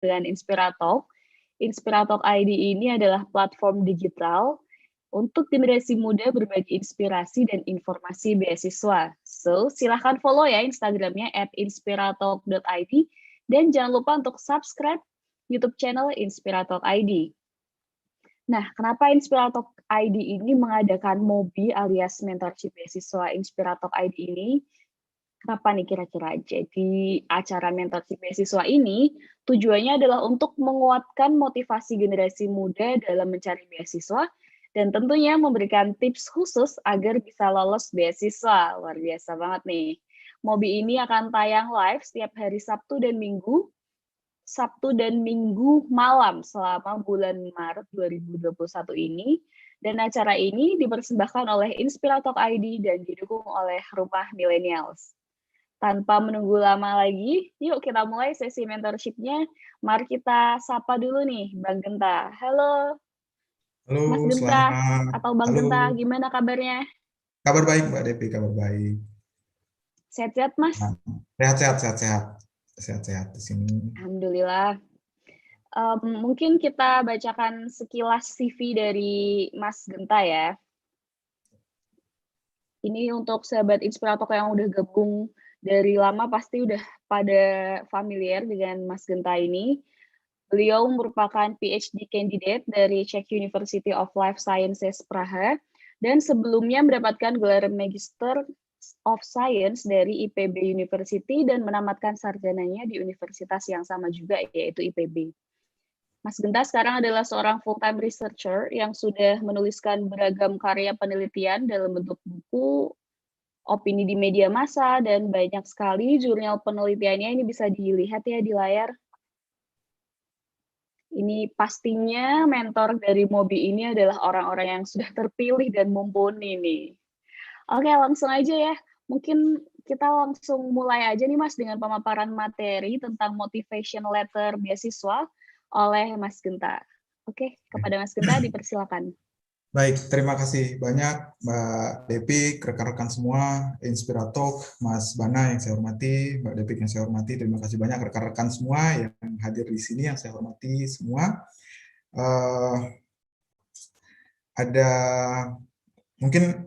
dengan Inspiratalk. Inspiratalk ID ini adalah platform digital untuk generasi muda berbagi inspirasi dan informasi beasiswa. So, silahkan follow ya Instagramnya @inspiratalk.id dan jangan lupa untuk subscribe YouTube channel Inspiratalk ID. Nah, kenapa Inspiratalk ID ini mengadakan MOBI alias mentorship beasiswa Inspiratalk ID ini? Kenapa nih kira-kira? Jadi acara mentorship beasiswa ini tujuannya adalah untuk menguatkan motivasi generasi muda dalam mencari beasiswa dan tentunya memberikan tips khusus agar bisa lolos beasiswa. Luar biasa banget nih. MOBI ini akan tayang live setiap hari Sabtu dan Minggu malam selama bulan Maret 2021 ini. Dan acara ini dipersembahkan oleh Inspiratalk ID dan didukung oleh Rumah Millennials. Tanpa menunggu lama lagi, yuk kita mulai sesi mentorship-nya. Mari kita sapa dulu nih, Bang Genta. Halo, Halo, Mas Genta selamat. atau Bang Halo, Genta, gimana kabarnya? kabar baik Mbak Devi, kabar baik. Sehat-sehat, Mas? Sehat-sehat, sehat-sehat, sehat-sehat di sini. Alhamdulillah. Mungkin kita bacakan sekilas CV dari Mas Genta ya. Ini untuk sahabat Inspiratalk yang udah gabung dari lama pasti udah pada familiar dengan Mas Genta ini. Beliau merupakan PhD candidate dari Czech University of Life Sciences Praha dan sebelumnya mendapatkan gelar Magister of Science dari IPB University dan menamatkan sarjananya di universitas yang sama juga yaitu IPB. Mas Genta sekarang adalah seorang full-time researcher yang sudah menuliskan beragam karya penelitian dalam bentuk buku, opini di media massa, dan banyak sekali jurnal penelitiannya ini bisa dilihat ya di layar. Ini pastinya mentor dari MOBI ini adalah orang-orang yang sudah terpilih dan mumpuni nih. Oke, langsung aja ya. Mungkin kita langsung mulai aja nih Mas dengan pemaparan materi tentang motivation letter beasiswa oleh Mas Genta. Oke, kepada Mas Genta dipersilakan. Baik, terima kasih banyak Mbak Devi, rekan-rekan semua, Inspiratalk, Mas Bana yang saya hormati, Mbak Devi yang saya hormati, terima kasih banyak rekan-rekan semua yang hadir di sini yang saya hormati semua. Ada mungkin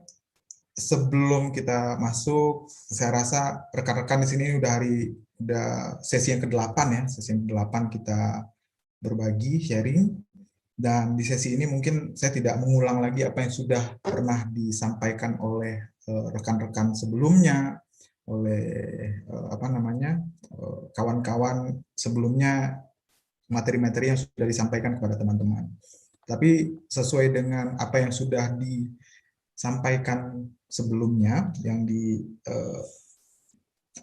sebelum kita masuk, saya rasa rekan-rekan di sini udah sesi yang ke-8 ya, sesi yang ke-8 kita berbagi, sharing, dan di sesi ini mungkin saya tidak mengulang lagi apa yang sudah pernah disampaikan oleh rekan-rekan sebelumnya, oleh kawan-kawan sebelumnya, materi-materi yang sudah disampaikan kepada teman-teman. Tapi sesuai dengan apa yang sudah disampaikan sebelumnya, yang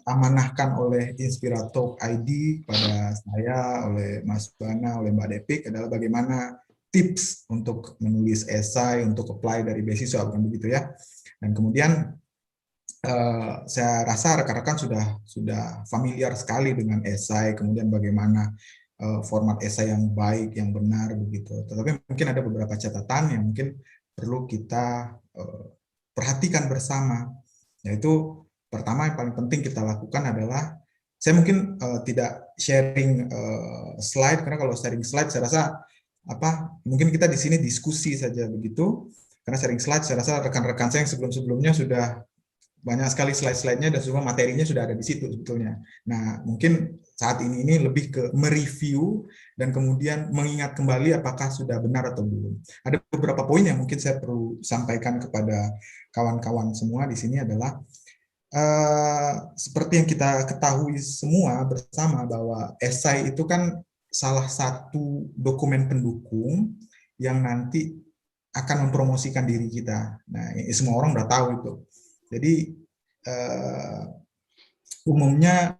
amanahkan oleh Inspiratalk ID pada saya, oleh Mas Bana, oleh Mbak Depik adalah bagaimana tips untuk menulis esai, untuk apply dari beasiswa, bukan begitu ya. Dan kemudian saya rasa rekan-rekan sudah familiar sekali dengan esai, kemudian bagaimana format esai yang baik, yang benar begitu. Tetapi mungkin ada beberapa catatan yang mungkin perlu kita perhatikan bersama, yaitu pertama yang paling penting kita lakukan adalah, saya mungkin tidak sharing slide, karena kalau sharing slide saya rasa mungkin kita di sini diskusi saja begitu, karena sharing slide saya rasa rekan-rekan saya yang sebelum-sebelumnya sudah banyak sekali slide-slide-nya dan semua materinya sudah ada di situ sebetulnya. Nah, mungkin saat ini lebih ke mereview dan kemudian mengingat kembali apakah sudah benar atau belum. Ada beberapa poin yang mungkin saya perlu sampaikan kepada kawan-kawan semua di sini adalah seperti yang kita ketahui semua bersama bahwa esai itu kan salah satu dokumen pendukung yang nanti akan mempromosikan diri kita. Nah, semua orang udah tahu itu. Jadi umumnya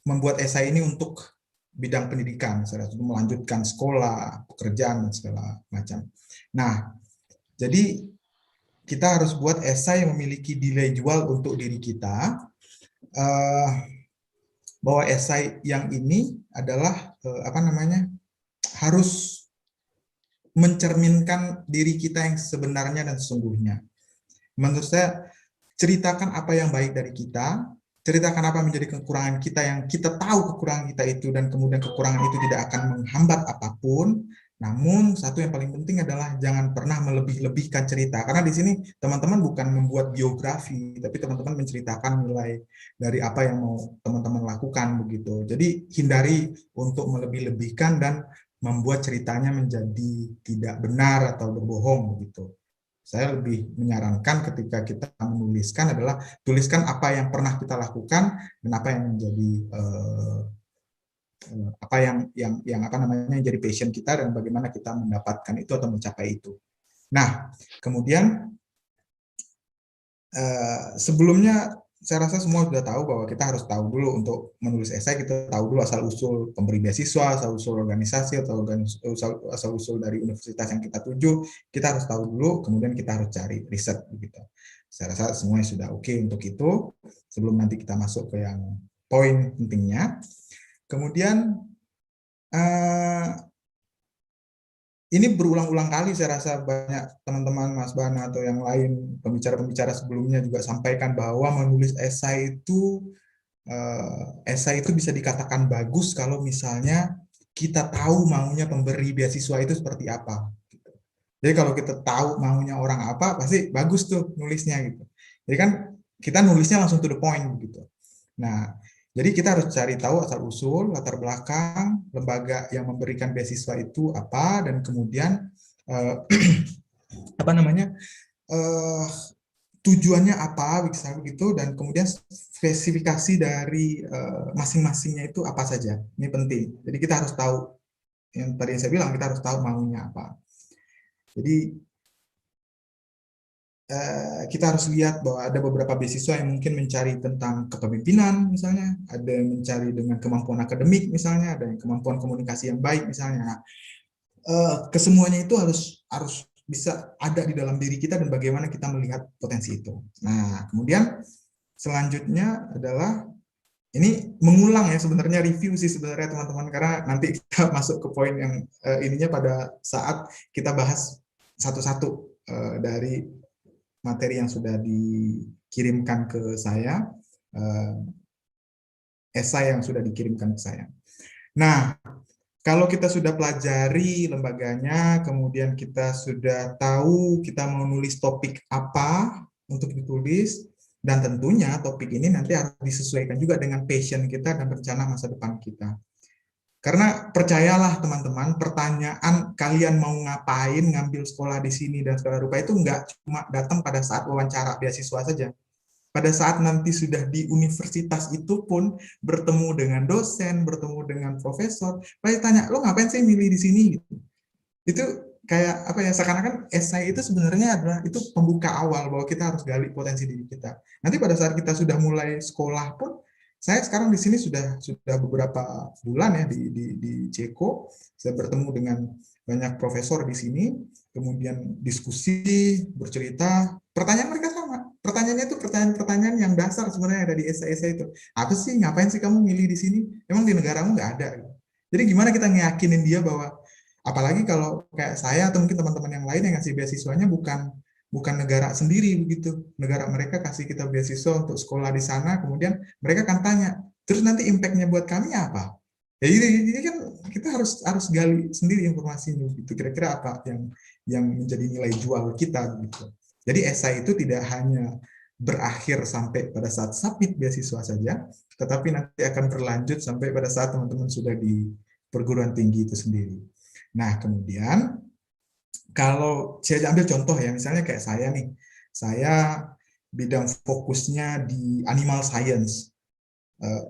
membuat esai ini untuk bidang pendidikan, misalnya untuk melanjutkan sekolah, pekerjaan dan segala macam. Nah, jadi kita harus buat esai yang memiliki nilai jual untuk diri kita, bahwa esai yang ini adalah harus mencerminkan diri kita yang sebenarnya dan sesungguhnya. Menurut saya, ceritakan apa yang baik dari kita, ceritakan apa menjadi kekurangan kita yang kita tahu kekurangan kita itu, dan kemudian kekurangan itu tidak akan menghambat apapun. Namun satu yang paling penting adalah jangan pernah melebih-lebihkan cerita, karena di sini teman-teman bukan membuat biografi, tapi teman-teman menceritakan nilai dari apa yang mau teman-teman lakukan begitu. Jadi hindari untuk melebih-lebihkan dan membuat ceritanya menjadi tidak benar atau berbohong begitu. Saya lebih menyarankan ketika kita menuliskan adalah tuliskan apa yang pernah kita lakukan dan apa yang menjadi apa yang apa namanya jadi passion kita dan bagaimana kita mendapatkan itu atau mencapai itu. Nah, kemudian sebelumnya saya rasa semua sudah tahu bahwa kita harus tahu dulu untuk menulis esai, kita tahu dulu asal-usul pemberi beasiswa, asal-usul organisasi, atau asal-usul dari universitas yang kita tuju, kita harus tahu dulu, kemudian kita harus cari riset begitu. Saya rasa semuanya sudah oke untuk itu, sebelum nanti kita masuk ke yang poin pentingnya. Kemudian ini berulang-ulang kali saya rasa banyak teman-teman Mas Bana atau yang lain pembicara-pembicara sebelumnya juga sampaikan bahwa menulis esai itu bisa dikatakan bagus kalau misalnya kita tahu maunya pemberi beasiswa itu seperti apa. Jadi kalau kita tahu maunya orang apa, pasti bagus tuh nulisnya gitu. Jadi kan kita nulisnya langsung to the point gitu. Nah, jadi kita harus cari tahu asal-usul, latar belakang, lembaga yang memberikan beasiswa itu apa, dan kemudian apa namanya tujuannya apa, bisa begitu, dan kemudian spesifikasi dari masing-masingnya itu apa saja. Ini penting. Jadi kita harus tahu, yang tadi saya bilang, kita harus tahu maunya apa. Jadi kita harus lihat bahwa ada beberapa beasiswa yang mungkin mencari tentang kepemimpinan misalnya, ada yang mencari dengan kemampuan akademik misalnya, ada yang kemampuan komunikasi yang baik misalnya. Nah, kesemuanya itu harus bisa ada di dalam diri kita dan bagaimana kita melihat potensi itu. Nah, kemudian selanjutnya adalah ini mengulang ya, sebenarnya review sih sebenarnya teman-teman, karena nanti kita masuk ke poin yang ininya pada saat kita bahas satu-satu dari materi yang sudah dikirimkan ke saya, esai yang sudah dikirimkan ke saya. Nah, kalau kita sudah pelajari lembaganya, kemudian kita sudah tahu kita mau nulis topik apa untuk ditulis, dan tentunya topik ini nanti harus disesuaikan juga dengan passion kita dan rencana masa depan kita. Karena percayalah teman-teman, pertanyaan kalian mau ngapain, ngambil sekolah di sini dan segala rupa itu nggak cuma datang pada saat wawancara beasiswa saja. Pada saat nanti sudah di universitas itu pun bertemu dengan dosen, bertemu dengan profesor, pasti tanya, lo ngapain sih milih di sini? Itu kayak apa ya, seakan-akan esai itu sebenarnya adalah itu pembuka awal bahwa kita harus gali potensi diri kita. Nanti pada saat kita sudah mulai sekolah pun, saya sekarang di sini sudah beberapa bulan ya di Ceko, saya bertemu dengan banyak profesor di sini, kemudian diskusi, bercerita, pertanyaan mereka sama. Pertanyaannya itu pertanyaan-pertanyaan yang dasar sebenarnya ada di esai-esai itu. Apa sih, ngapain sih kamu milih di sini? Emang di negaramu nggak ada? Jadi gimana kita ngeyakinin dia bahwa, apalagi kalau kayak saya atau mungkin teman-teman yang lain yang ngasih beasiswanya bukan negara sendiri begitu. Negara mereka kasih kita beasiswa untuk sekolah di sana, kemudian mereka akan tanya, terus nanti impact-nya buat kami apa? Ya jadi kan kita harus gali sendiri informasinya gitu. Kira-kira apa yang menjadi nilai jual kita gitu. Jadi esai itu tidak hanya berakhir sampai pada saat submit beasiswa saja, tetapi nanti akan berlanjut sampai pada saat teman-teman sudah di perguruan tinggi itu sendiri. Nah, kemudian kalau saya ambil contoh ya, misalnya kayak saya nih, saya bidang fokusnya di animal science,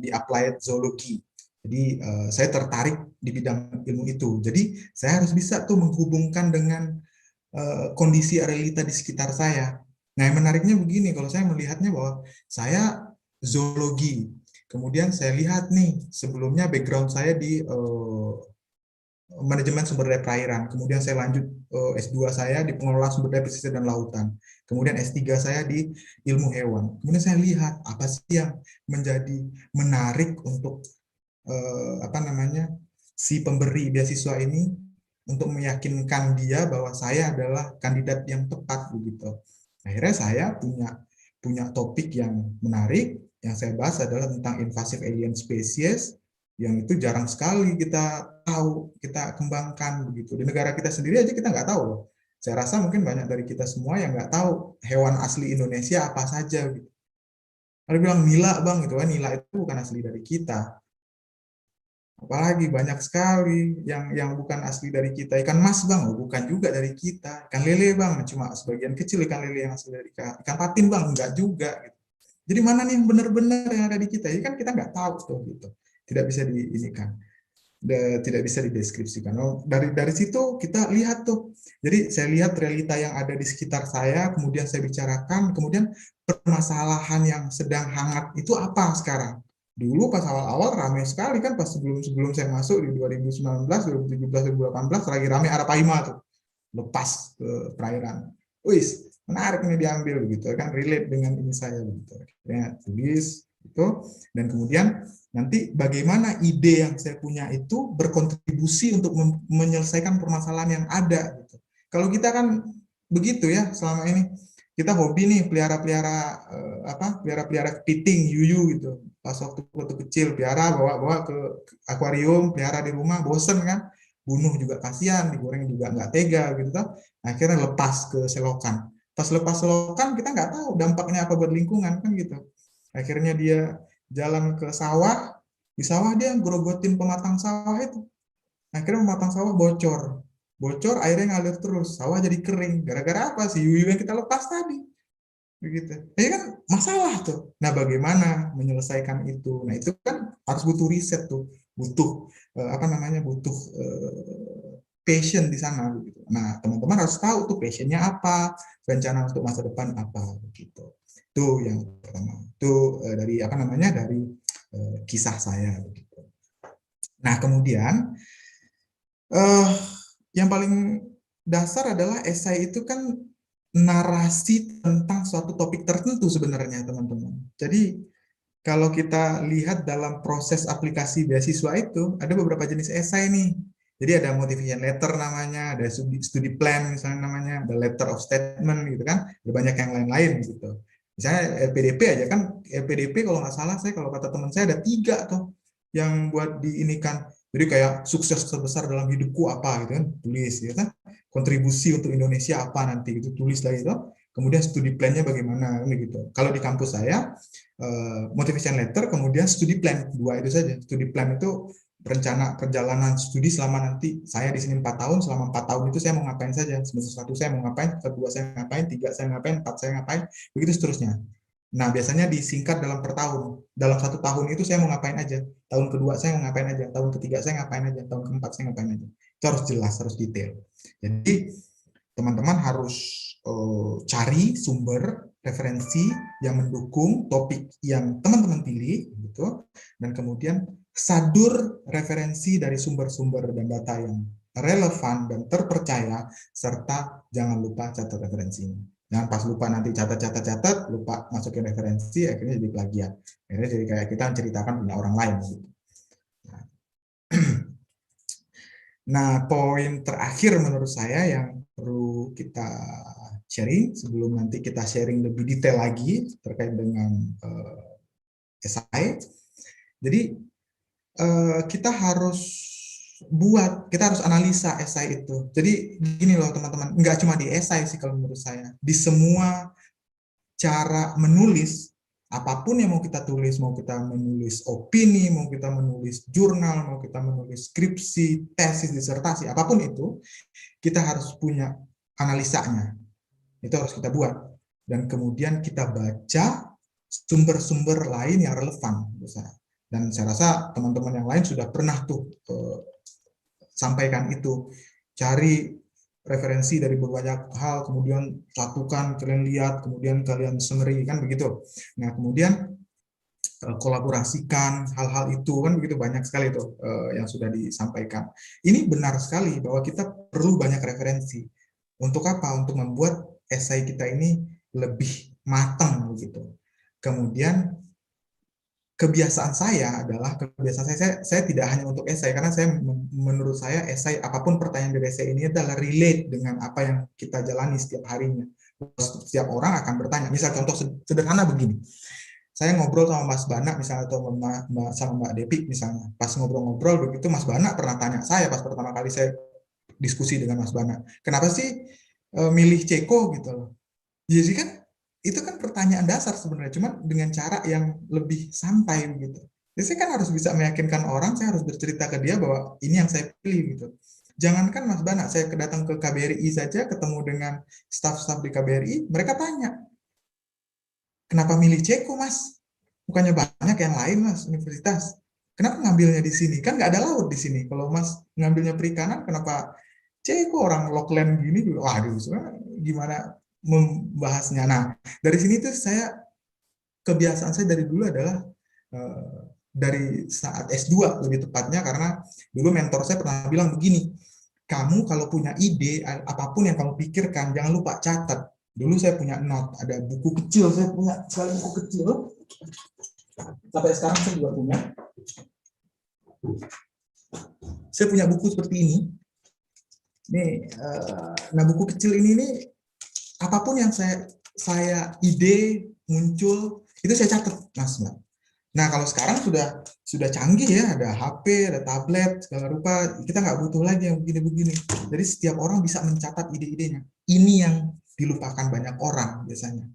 di applied zoology. Jadi saya tertarik di bidang ilmu itu. Jadi saya harus bisa tuh menghubungkan dengan kondisi realita di sekitar saya. Nah, yang menariknya begini, kalau saya melihatnya bahwa saya zoologi, kemudian saya lihat nih sebelumnya background saya di manajemen sumber daya perairan. Kemudian saya lanjut S2 saya di pengelolaan sumber daya pesisir dan lautan. Kemudian S3 saya di ilmu hewan. Kemudian saya lihat apa sih yang menjadi menarik untuk apa namanya si pemberi beasiswa ini untuk meyakinkan dia bahwa saya adalah kandidat yang tepat begitu. Akhirnya saya punya topik yang menarik, Yang saya bahas adalah tentang invasive alien species, yang itu jarang sekali kita tahu, kita kembangkan begitu. Di negara kita sendiri aja kita nggak tahu loh. Saya rasa mungkin banyak dari kita semua yang nggak tahu hewan asli Indonesia apa saja gitu. Ada bilang nila bang, gitu kan, nila itu bukan asli dari kita. Apalagi banyak sekali yang bukan asli dari kita. Ikan mas bang, oh, bukan juga dari kita. Ikan lele bang, cuma sebagian kecil ikan lele yang asli dari kita. Ikan patin bang, enggak juga. Gitu. Jadi mana nih yang benar-benar yang ada di kita? Ini kan kita nggak tahu tuh gitu. Tidak bisa diinikan, tidak bisa dideskripsikan. Oh, dari situ kita lihat tuh. Jadi saya lihat realita yang ada di sekitar saya, kemudian saya bicarakan, kemudian permasalahan yang sedang hangat itu apa sekarang? Dulu pas awal-awal ramai sekali kan pas sebelum saya masuk di 2019, 2017, 2018 lagi ramai Arapaima tuh lepas ke perairan. Wis, menarik ini diambil begitu kan, relate dengan ini saya begitu. Akhirnya tulis itu, dan kemudian nanti bagaimana ide yang saya punya itu berkontribusi untuk menyelesaikan permasalahan yang ada gitu. Kalau kita kan begitu ya selama ini, kita hobi nih pelihara kepiting, yuyu gitu. Pas waktu kecil pelihara, bawa ke akuarium, pelihara di rumah, bosen kan, bunuh juga kasihan, digoreng juga nggak tega gitu kan. Akhirnya lepas ke selokan. Pas lepas selokan kita nggak tahu dampaknya apa buat lingkungan kan gitu. Akhirnya dia jalan ke sawah, di sawah dia grogotin pematang sawah itu. Akhirnya pematang sawah bocor. Bocor, airnya ngalir terus, sawah jadi kering. Gara-gara apa sih? Yuyu yang kita lepas tadi. Begitu. Ini kan masalah tuh. Nah, bagaimana menyelesaikan itu? Nah, itu kan harus butuh riset tuh, butuh butuh passion di sana begitu. Nah, teman-teman harus tahu tuh passionnya apa, rencana untuk masa depan apa begitu. Itu yang pertama. Itu dari kisah saya begitu. Nah, kemudian yang paling dasar adalah esai itu kan narasi tentang suatu topik tertentu sebenarnya, teman-teman. Jadi kalau kita lihat dalam proses aplikasi beasiswa itu, ada beberapa jenis esai nih. Jadi ada motivation letter namanya, ada studi plan misalnya namanya, ada letter of statement gitu kan, ada banyak yang lain-lain gitu. Misalnya LPDP aja kan, LPDP kalau nggak salah saya, kalau kata teman saya ada 3 tuh yang buat diinikan. Jadi kayak sukses terbesar dalam hidupku apa gitu kan, tulis gitu kan. Kontribusi untuk Indonesia apa nanti gitu, tulis lagi itu. Kemudian studi plan-nya bagaimana gitu. Kalau di kampus saya motivation letter, kemudian studi plan, 2 itu saja. Studi plan itu rencana perjalanan studi selama nanti saya di sini 4 tahun, selama 4 tahun itu saya mau ngapain saja. Semester 1 saya mau ngapain, kedua saya ngapain, 3 saya ngapain, 4 saya ngapain, begitu seterusnya. Nah, biasanya disingkat dalam per tahun. Dalam 1 tahun itu saya mau ngapain aja. Tahun kedua saya mau ngapain aja. Tahun ketiga saya ngapain aja. Tahun keempat saya ngapain aja. Itu harus jelas, harus detail. Jadi, teman-teman harus cari sumber referensi yang mendukung topik yang teman-teman pilih, gitu. Dan kemudian sadur referensi dari sumber-sumber dan data yang relevan dan terpercaya, serta jangan lupa catat referensinya. Jangan pas lupa nanti catat, lupa masukin referensi, akhirnya jadi plagiat. Akhirnya jadi kayak kita menceritakan punya orang lain. Gitu. Nah, poin terakhir menurut saya yang perlu kita sharing sebelum nanti kita sharing lebih detail lagi terkait dengan esai. Jadi kita harus analisa esai itu. Jadi gini loh teman-teman, nggak cuma di esai sih kalau menurut saya, di semua cara menulis, apapun yang mau kita tulis, mau kita menulis opini, mau kita menulis jurnal, mau kita menulis skripsi, tesis, disertasi, apapun itu, kita harus punya analisanya. Itu harus kita buat. Dan kemudian kita baca sumber-sumber lain yang relevan. Dan saya rasa teman-teman yang lain sudah pernah tuh sampaikan itu. Cari referensi dari berbanyak hal, kemudian satukan, kalian lihat, kemudian kalian summary, kan begitu. Nah, kemudian kolaborasikan hal-hal itu, kan begitu, banyak sekali tuh yang sudah disampaikan. Ini benar sekali bahwa kita perlu banyak referensi. Untuk apa? Untuk membuat esai kita ini lebih matang begitu. Kemudian kebiasaan saya saya tidak hanya untuk esai, karena menurut saya esai, apapun pertanyaan dari esai ini adalah relate dengan apa yang kita jalani setiap harinya. Setiap orang akan bertanya. Misal contoh sederhana begini, saya ngobrol sama Mas Bana misalnya atau sama Mbak Depi misalnya, pas ngobrol-ngobrol begitu Mas Bana pernah tanya saya pas pertama kali saya diskusi dengan Mas Bana, kenapa sih milih Ceko gitu loh. Jadi kan itu kan pertanyaan dasar sebenarnya, cuma dengan cara yang lebih santai begitu. Jadi saya kan harus bisa meyakinkan orang, saya harus bercerita ke dia bahwa ini yang saya pilih gitu. Jangankan Mas Bana, saya datang ke KBRI saja, ketemu dengan staf-staf di KBRI, mereka tanya, kenapa milih Ceko Mas? Bukannya banyak yang lain Mas, universitas. Kenapa ngambilnya di sini? Kan nggak ada laut di sini. Kalau Mas ngambilnya perikanan, kenapa Ceko orang Lockland gini? Waduh, sebenarnya gimana membahasnya. Nah, dari sini tuh saya, kebiasaan saya dari dulu adalah dari saat S2 lebih tepatnya, karena dulu mentor saya pernah bilang begini, kamu kalau punya ide, apapun yang kamu pikirkan, jangan lupa catat. Dulu saya punya note, ada buku kecil, saya punya sekali buku kecil, sampai sekarang saya juga punya. Saya punya buku seperti ini. Nih, nah buku kecil ini nih, apapun yang saya ide muncul itu saya catat, Mas Mbak. Nah kalau sekarang sudah canggih ya, ada HP, ada tablet segala rupa, kita nggak butuh lagi yang begini-begini. Jadi setiap orang bisa mencatat ide-idenya. Ini yang dilupakan banyak orang biasanya.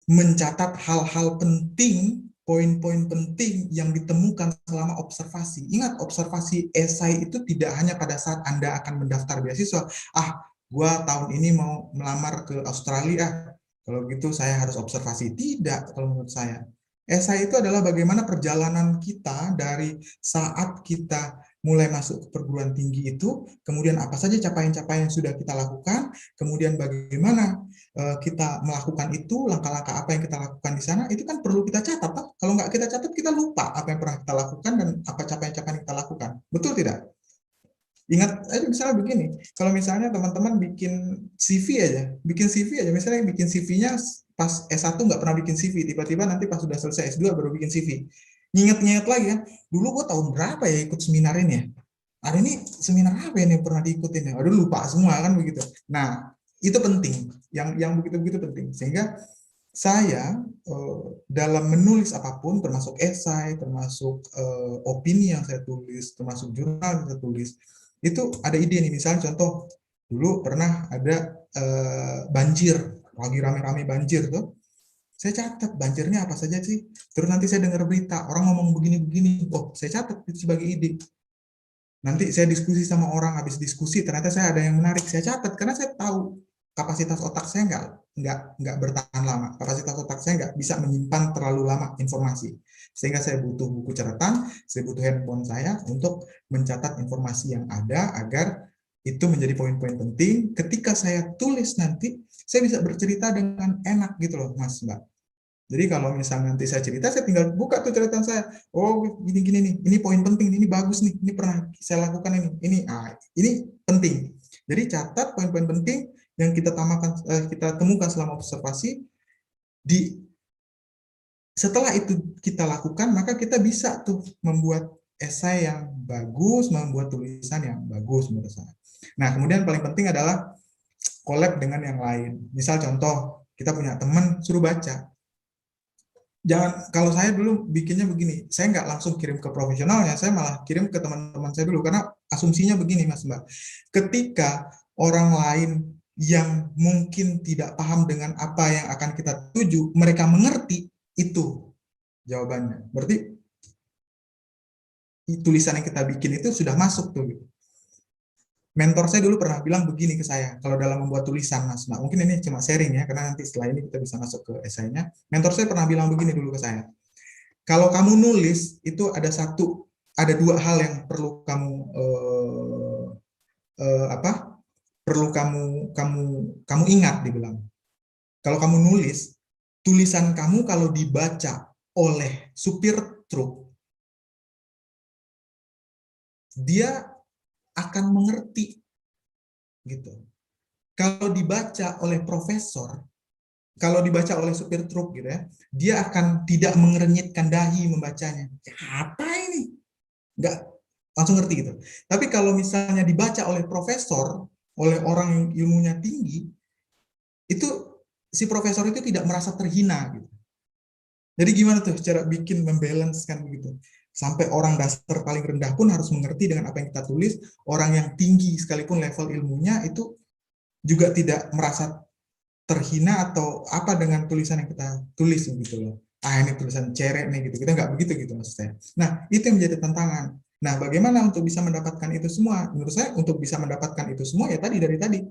Mencatat hal-hal penting, poin-poin penting yang ditemukan selama observasi. Ingat, observasi esai itu tidak hanya pada saat Anda akan mendaftar beasiswa. Gua tahun ini mau melamar ke Australia, kalau gitu saya harus observasi. Tidak, kalau menurut saya. Esai itu adalah bagaimana perjalanan kita dari saat kita mulai masuk ke perguruan tinggi itu, kemudian apa saja capaian-capaian yang sudah kita lakukan, kemudian bagaimana kita melakukan itu, langkah-langkah apa yang kita lakukan di sana, itu kan perlu kita catat. Kalau nggak kita catat, kita lupa apa yang pernah kita lakukan dan apa capaian-capaian yang kita lakukan. Betul tidak? Ingat aja misalnya begini, kalau misalnya teman-teman bikin CV aja, misalnya bikin CV-nya pas S1 nggak pernah bikin CV, tiba-tiba nanti pas sudah selesai S2 baru bikin CV. Nginget-nginget lagi ya, dulu gue tahun berapa ya ikut seminar ini ya? Hari ini seminar apa yang pernah diikutin ya? Aduh lupa semua kan begitu. Nah, itu penting, yang begitu-begitu penting. Sehingga saya dalam menulis apapun, termasuk esai, termasuk opini yang saya tulis, termasuk jurnal yang saya tulis, itu ada ide nih. Misalnya contoh, dulu pernah ada banjir, lagi rame-rame banjir tuh, saya catat banjirnya apa saja sih. Terus nanti saya dengar berita, orang ngomong begini-begini, saya catat itu sebagai ide. Nanti saya diskusi sama orang, habis diskusi ternyata saya ada yang menarik, saya catat karena saya tahu kapasitas otak saya nggak bertahan lama, kapasitas otak saya nggak bisa menyimpan terlalu lama informasi, sehingga saya butuh buku catatan, saya butuh handphone saya untuk mencatat informasi yang ada agar itu menjadi poin-poin penting. Ketika saya tulis nanti, saya bisa bercerita dengan enak gitu loh, Mas Mbak. Jadi kalau misalnya nanti saya cerita, saya tinggal buka tuh catatan saya. Oh, gini-gini nih, ini poin penting, ini bagus nih, ini pernah saya lakukan ini penting. Jadi catat poin-poin penting yang kita temukan selama observasi. Setelah itu kita lakukan, maka kita bisa tuh membuat esai yang bagus, membuat tulisan yang bagus menurut saya. Nah, kemudian paling penting adalah collab dengan yang lain. Misal contoh, kita punya teman suruh baca. Kalau saya dulu bikinnya begini, saya nggak langsung kirim ke profesionalnya, saya malah kirim ke teman-teman saya dulu, karena asumsinya begini Mas Mbak, ketika orang lain yang mungkin tidak paham dengan apa yang akan kita tuju, mereka mengerti, itu jawabannya. Berarti tulisan yang kita bikin itu sudah masuk tuh. Mentor saya dulu pernah bilang begini ke saya, kalau dalam membuat tulisan Mas Mbak, mungkin ini cuma sharing ya, karena nanti setelah ini kita bisa masuk ke esainya. Mentor saya pernah bilang begini dulu ke saya, kalau kamu nulis itu ada dua hal yang perlu kamu kamu ingat, dibilang. Kalau kamu nulis, tulisan kamu kalau dibaca oleh supir truk, dia akan mengerti gitu. Kalau dibaca oleh profesor, kalau dibaca oleh supir truk gitu ya, dia akan tidak mengernyitkan dahi membacanya. Apa ini? Nggak langsung ngerti gitu. Tapi kalau misalnya dibaca oleh profesor, oleh orang yang ilmunya tinggi, itu si profesor itu tidak merasa terhina gitu. Jadi gimana tuh cara bikin membalancekan begitu? Sampai orang dasar paling rendah pun harus mengerti dengan apa yang kita tulis, orang yang tinggi sekalipun level ilmunya itu juga tidak merasa terhina atau apa dengan tulisan yang kita tulis gitu loh. Ah ini tulisan cerek nih gitu. Kita nggak begitu gitu maksud saya. Nah itu yang menjadi tantangan. Nah bagaimana untuk bisa mendapatkan itu semua? Menurut saya untuk bisa mendapatkan itu semua ya tadi dari tadi.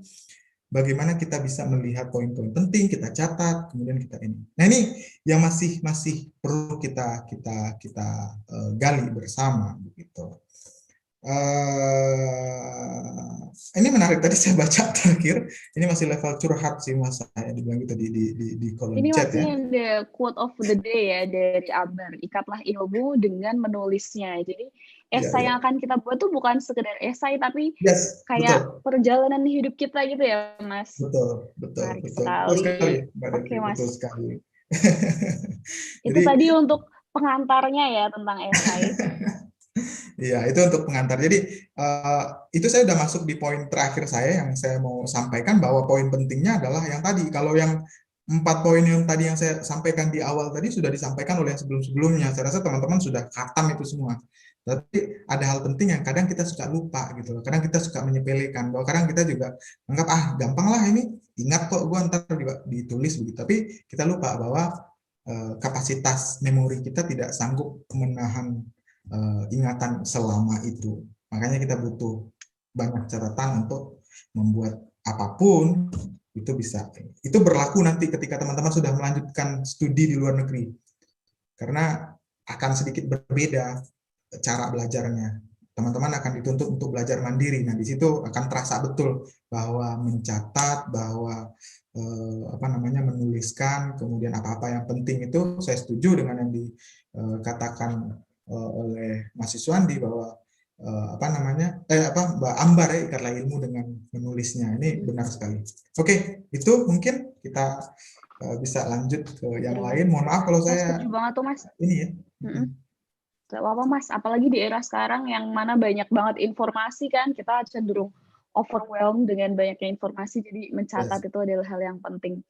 Bagaimana kita bisa melihat poin-poin penting, kita catat, kemudian kita ini. Nah ini yang masih perlu kita gali bersama begitu. Ini menarik tadi saya baca terakhir, ini masih level curhat sih mas saya dibilang gitu di kolom Ini chat masih ya. ada quote of the day ya dari Akbar, ikatlah ilmu dengan menulisnya. Jadi Iya, esai iya. yang akan kita buat tuh bukan sekedar esai, tapi Yes, kayak betul, perjalanan hidup kita gitu ya Mas. betul, betul, Menarik betul sekali, sekali. Mbak Oke Devi, betul Mas, sekali. itu Jadi tadi untuk pengantarnya ya tentang esai. iya, itu untuk pengantar. Jadi itu saya udah masuk di poin terakhir saya yang saya mau sampaikan bahwa poin pentingnya adalah yang tadi. Kalau yang 4 poin yang tadi yang saya sampaikan di awal tadi sudah disampaikan oleh yang sebelum-sebelumnya. Saya rasa teman-teman sudah khatam itu semua. Tapi ada hal penting yang kadang kita suka lupa gitu loh. Kadang kita suka menyepelekan. Bahwa kadang kita juga anggap gampang lah ini. Ingat kok gue ntar juga ditulis begitu. Tapi kita lupa bahwa kapasitas memori kita tidak sanggup menahan ingatan selama itu. Makanya kita butuh banyak catatan untuk membuat apapun itu bisa. Itu berlaku nanti ketika teman-teman sudah melanjutkan studi di luar negeri. Karena akan sedikit berbeda cara belajarnya. Teman-teman akan dituntut untuk belajar mandiri. Nah, di situ akan terasa betul bahwa mencatat, bahwa menuliskan, kemudian apa-apa yang penting itu saya setuju dengan yang dikatakan oleh Mas Iswandi bahwa Mbak Ambar ya ikatlah ilmu dengan menulisnya. Ini benar sekali. Oke, itu mungkin kita bisa lanjut ke yang lain. Mohon maaf kalau Saya saya setuju banget tuh Mas. ini ya. Gak apa-apa Mas, apalagi di era sekarang yang mana banyak banget informasi kan, kita cenderung overwhelmed dengan banyaknya informasi, jadi mencatat Yes. itu adalah hal yang penting.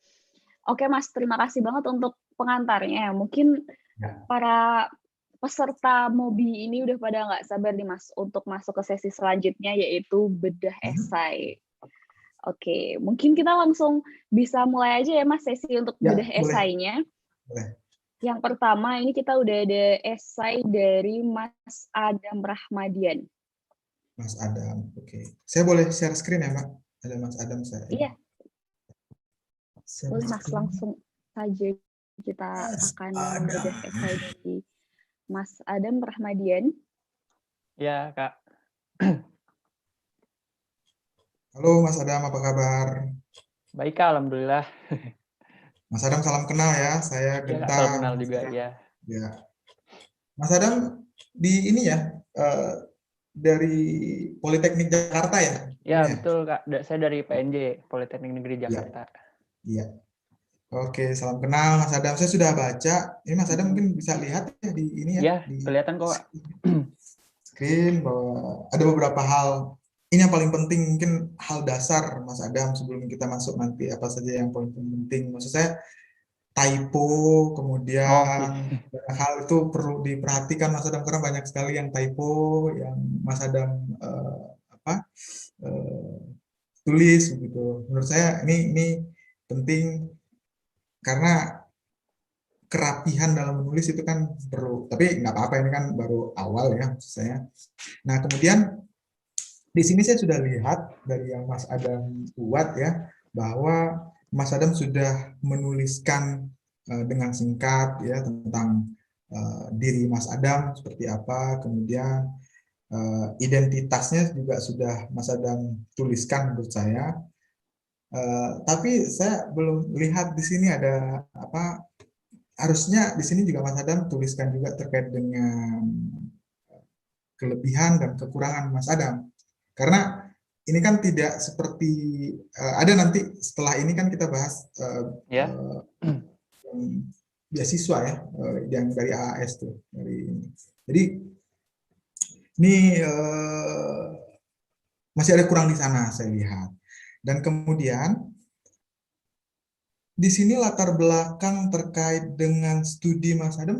Oke Mas, terima kasih banget untuk pengantarnya. Mungkin Ya. para peserta Mobi ini udah pada nggak sabar nih Mas untuk masuk ke sesi selanjutnya, yaitu bedah esai. Oke, mungkin kita langsung bisa mulai aja ya Mas sesi untuk Ya, bedah boleh. esainya. Boleh. Yang pertama, ini kita udah ada esai dari Mas Adam Rahmadian. Mas Adam, oke. Saya boleh share screen ya, Mbak? Ada Mas Adam saya. Iya, Share boleh Mas, screen. langsung saja kita akan membedah esai dari Mas Adam Rahmadian. Ya, Kak. Halo Mas Adam, apa kabar? Baik, Kak, alhamdulillah. Mas Adam, salam kenal ya. Saya Ya, Kak, Genta. salam kenal juga, ya. Ya. Mas Adam di ini ya, dari Politeknik Jakarta ya? Ya, betul, Kak. Saya dari PNJ, Politeknik Negeri Jakarta. Iya. Oke, salam kenal Mas Adam. Saya sudah baca. Ini Mas Adam mungkin bisa lihat ya di ini ya. Ya, di kelihatan kok, Kak. Screen bahwa ada beberapa hal. Ini yang paling penting mungkin hal dasar Mas Adam sebelum kita masuk nanti apa saja yang paling penting. Maksud saya typo, kemudian hal itu perlu diperhatikan Mas Adam karena banyak sekali yang typo yang Mas Adam tulis begitu. Menurut saya ini penting karena kerapihan dalam menulis itu kan perlu. Tapi nggak apa-apa ini kan baru awal ya maksud saya. Nah kemudian di sini saya sudah lihat dari yang Mas Adam buat ya bahwa Mas Adam sudah menuliskan dengan singkat ya tentang diri Mas Adam seperti apa, kemudian identitasnya juga sudah Mas Adam tuliskan menurut saya. Tapi saya belum lihat di sini ada apa. Harusnya di sini juga Mas Adam tuliskan juga terkait dengan kelebihan dan kekurangan Mas Adam. Karena ini kan tidak seperti ada nanti setelah ini kan kita bahas beasiswa ya yang dari AAS tuh dari ini. Jadi ini masih ada kurang di sana saya lihat. Dan kemudian di sini latar belakang terkait dengan studi Mas Adam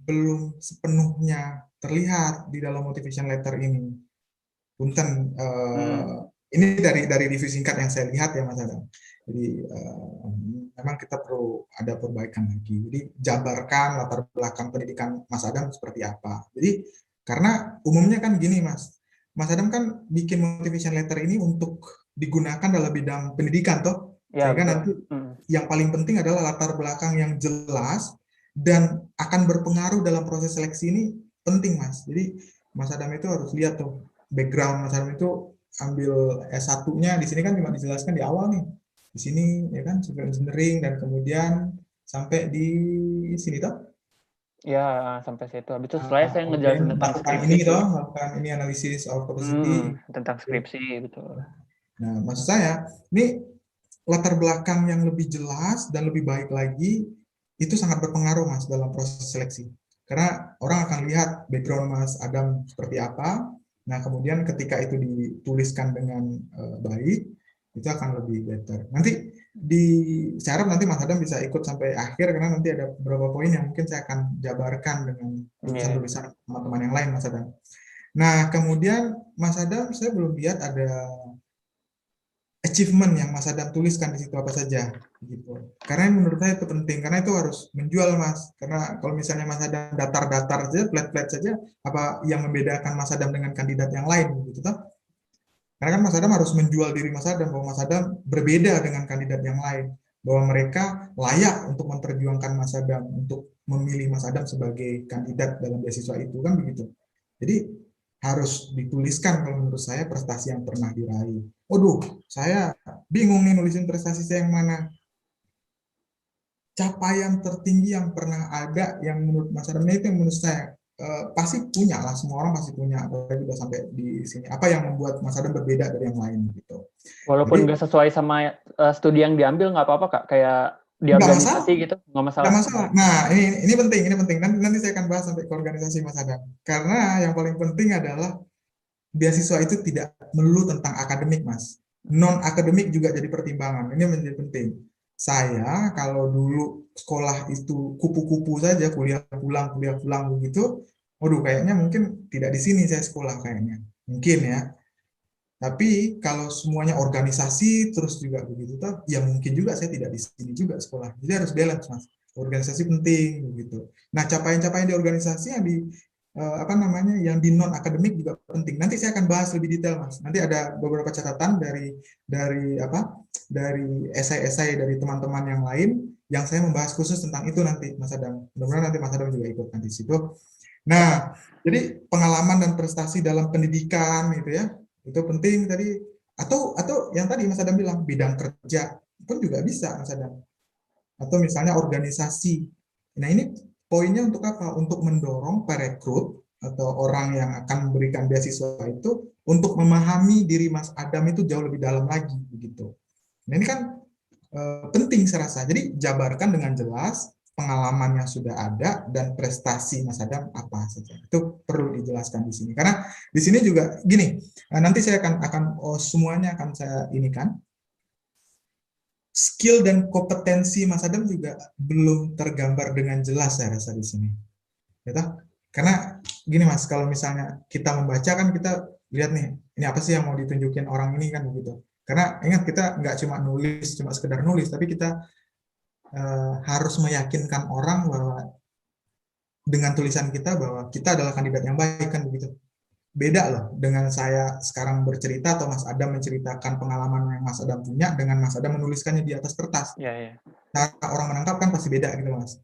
belum sepenuhnya terlihat di dalam motivation letter ini. Punten, ini dari review singkat yang saya lihat ya Mas Adam. Jadi memang kita perlu ada perbaikan lagi. Jadi jabarkan latar belakang pendidikan Mas Adam seperti apa. Jadi karena umumnya kan gini Mas Adam kan bikin motivation letter ini untuk digunakan dalam bidang pendidikan toh. Ya, Sehingga betul. nanti yang paling penting adalah latar belakang yang jelas dan akan berpengaruh dalam proses seleksi ini penting Mas. Jadi Mas Adam itu harus lihat tuh background Mas Adam itu ambil S1-nya di sini kan cuma dijelaskan di awal nih. Di sini ya kan civil engineering dan kemudian sampai di sini toh. Ya, sampai situ. Habis itu setelah saya ngejelasin tentang skripsi ini toh, melakukan ini analisis of capacity tentang skripsi, betul. Nah, maksud saya, ini latar belakang yang lebih jelas dan lebih baik lagi itu sangat berpengaruh Mas dalam proses seleksi. Karena orang akan lihat background Mas Adam seperti apa. Nah, kemudian ketika itu dituliskan dengan baik, itu akan lebih better. Nanti saya harap nanti Mas Adam bisa ikut sampai akhir karena nanti ada beberapa poin yang mungkin saya akan jabarkan dengan tulisan-tulisan teman-teman yang lain Mas Adam. Nah, kemudian Mas Adam saya belum lihat ada achievement yang Mas Adam tuliskan di situ apa saja gitu. Karena menurut saya itu penting karena itu harus menjual Mas. Karena kalau misalnya Mas Adam datar-datar saja, flat-flat saja, apa yang membedakan Mas Adam dengan kandidat yang lain gitu toh? Karena kan Mas Adam harus menjual diri Mas Adam bahwa Mas Adam berbeda dengan kandidat yang lain, bahwa mereka layak untuk memperjuangkan Mas Adam untuk memilih Mas Adam sebagai kandidat dalam beasiswa itu kan begitu. Jadi harus dituliskan kalau menurut saya prestasi yang pernah diraih. Waduh, saya bingung nih nulisin prestasi saya yang mana. Capaian tertinggi yang pernah ada yang menurut Mas Adam itu yang menurut saya pasti punya lah, semua orang pasti punya, apalagi udah sampai di sini. Apa yang membuat Mas Adam berbeda dari yang lain gitu. Walaupun nggak sesuai sama studi yang diambil nggak apa-apa Kak, kayak di organisasi gitu, nggak masalah. Nggak masalah. Nah, ini penting. Nanti saya akan bahas sampai ke organisasi Mas Adam. Karena yang paling penting adalah beasiswa itu tidak melulu tentang akademik, Mas. Non-akademik juga jadi pertimbangan. Ini menjadi penting. Saya kalau dulu sekolah itu kupu-kupu saja, kuliah pulang begitu, waduh kayaknya mungkin tidak di sini saya sekolah kayaknya. Mungkin ya. Tapi kalau semuanya organisasi terus juga begitu toh, ya mungkin juga saya tidak di sini juga sekolah. Jadi harus balance, Mas. Organisasi penting begitu. Nah, capaian-capaian di organisasi yang di yang di non akademik juga penting. Nanti saya akan bahas lebih detail, Mas. Nanti ada beberapa catatan dari esai-esai dari teman-teman yang lain yang saya membahas khusus tentang itu nanti, Mas Adam. Mudah-mudahan nanti Mas Adam juga ikut nanti situ. Nah, jadi pengalaman dan prestasi dalam pendidikan gitu ya. Itu penting tadi, atau yang tadi Mas Adam bilang bidang kerja pun juga bisa Mas Adam, atau misalnya organisasi. Nah, ini poinnya untuk apa? Untuk mendorong perekrut atau orang yang akan memberikan beasiswa itu untuk memahami diri Mas Adam itu jauh lebih dalam lagi begitu. Nah, ini kan penting saya rasa. Jadi jabarkan dengan jelas pengalaman yang sudah ada dan prestasi Mas Adam apa saja. Itu perlu dijelaskan di sini. Karena di sini juga gini, nanti saya akan semuanya akan saya inikan. Skill dan kompetensi Mas Adam juga belum tergambar dengan jelas saya rasa di sini. Ya, karena gini Mas, kalau misalnya kita membaca kan kita lihat nih, ini apa sih yang mau ditunjukin orang ini kan begitu. Karena ingat kita nggak cuma nulis, cuma sekedar nulis, tapi kita harus meyakinkan orang bahwa dengan tulisan kita bahwa kita adalah kandidat yang baik kan begitu. Beda loh dengan saya sekarang bercerita atau Mas Adam menceritakan pengalaman yang Mas Adam punya dengan Mas Adam menuliskannya di atas kertas. Nah, orang menangkap kan pasti beda gitu Mas.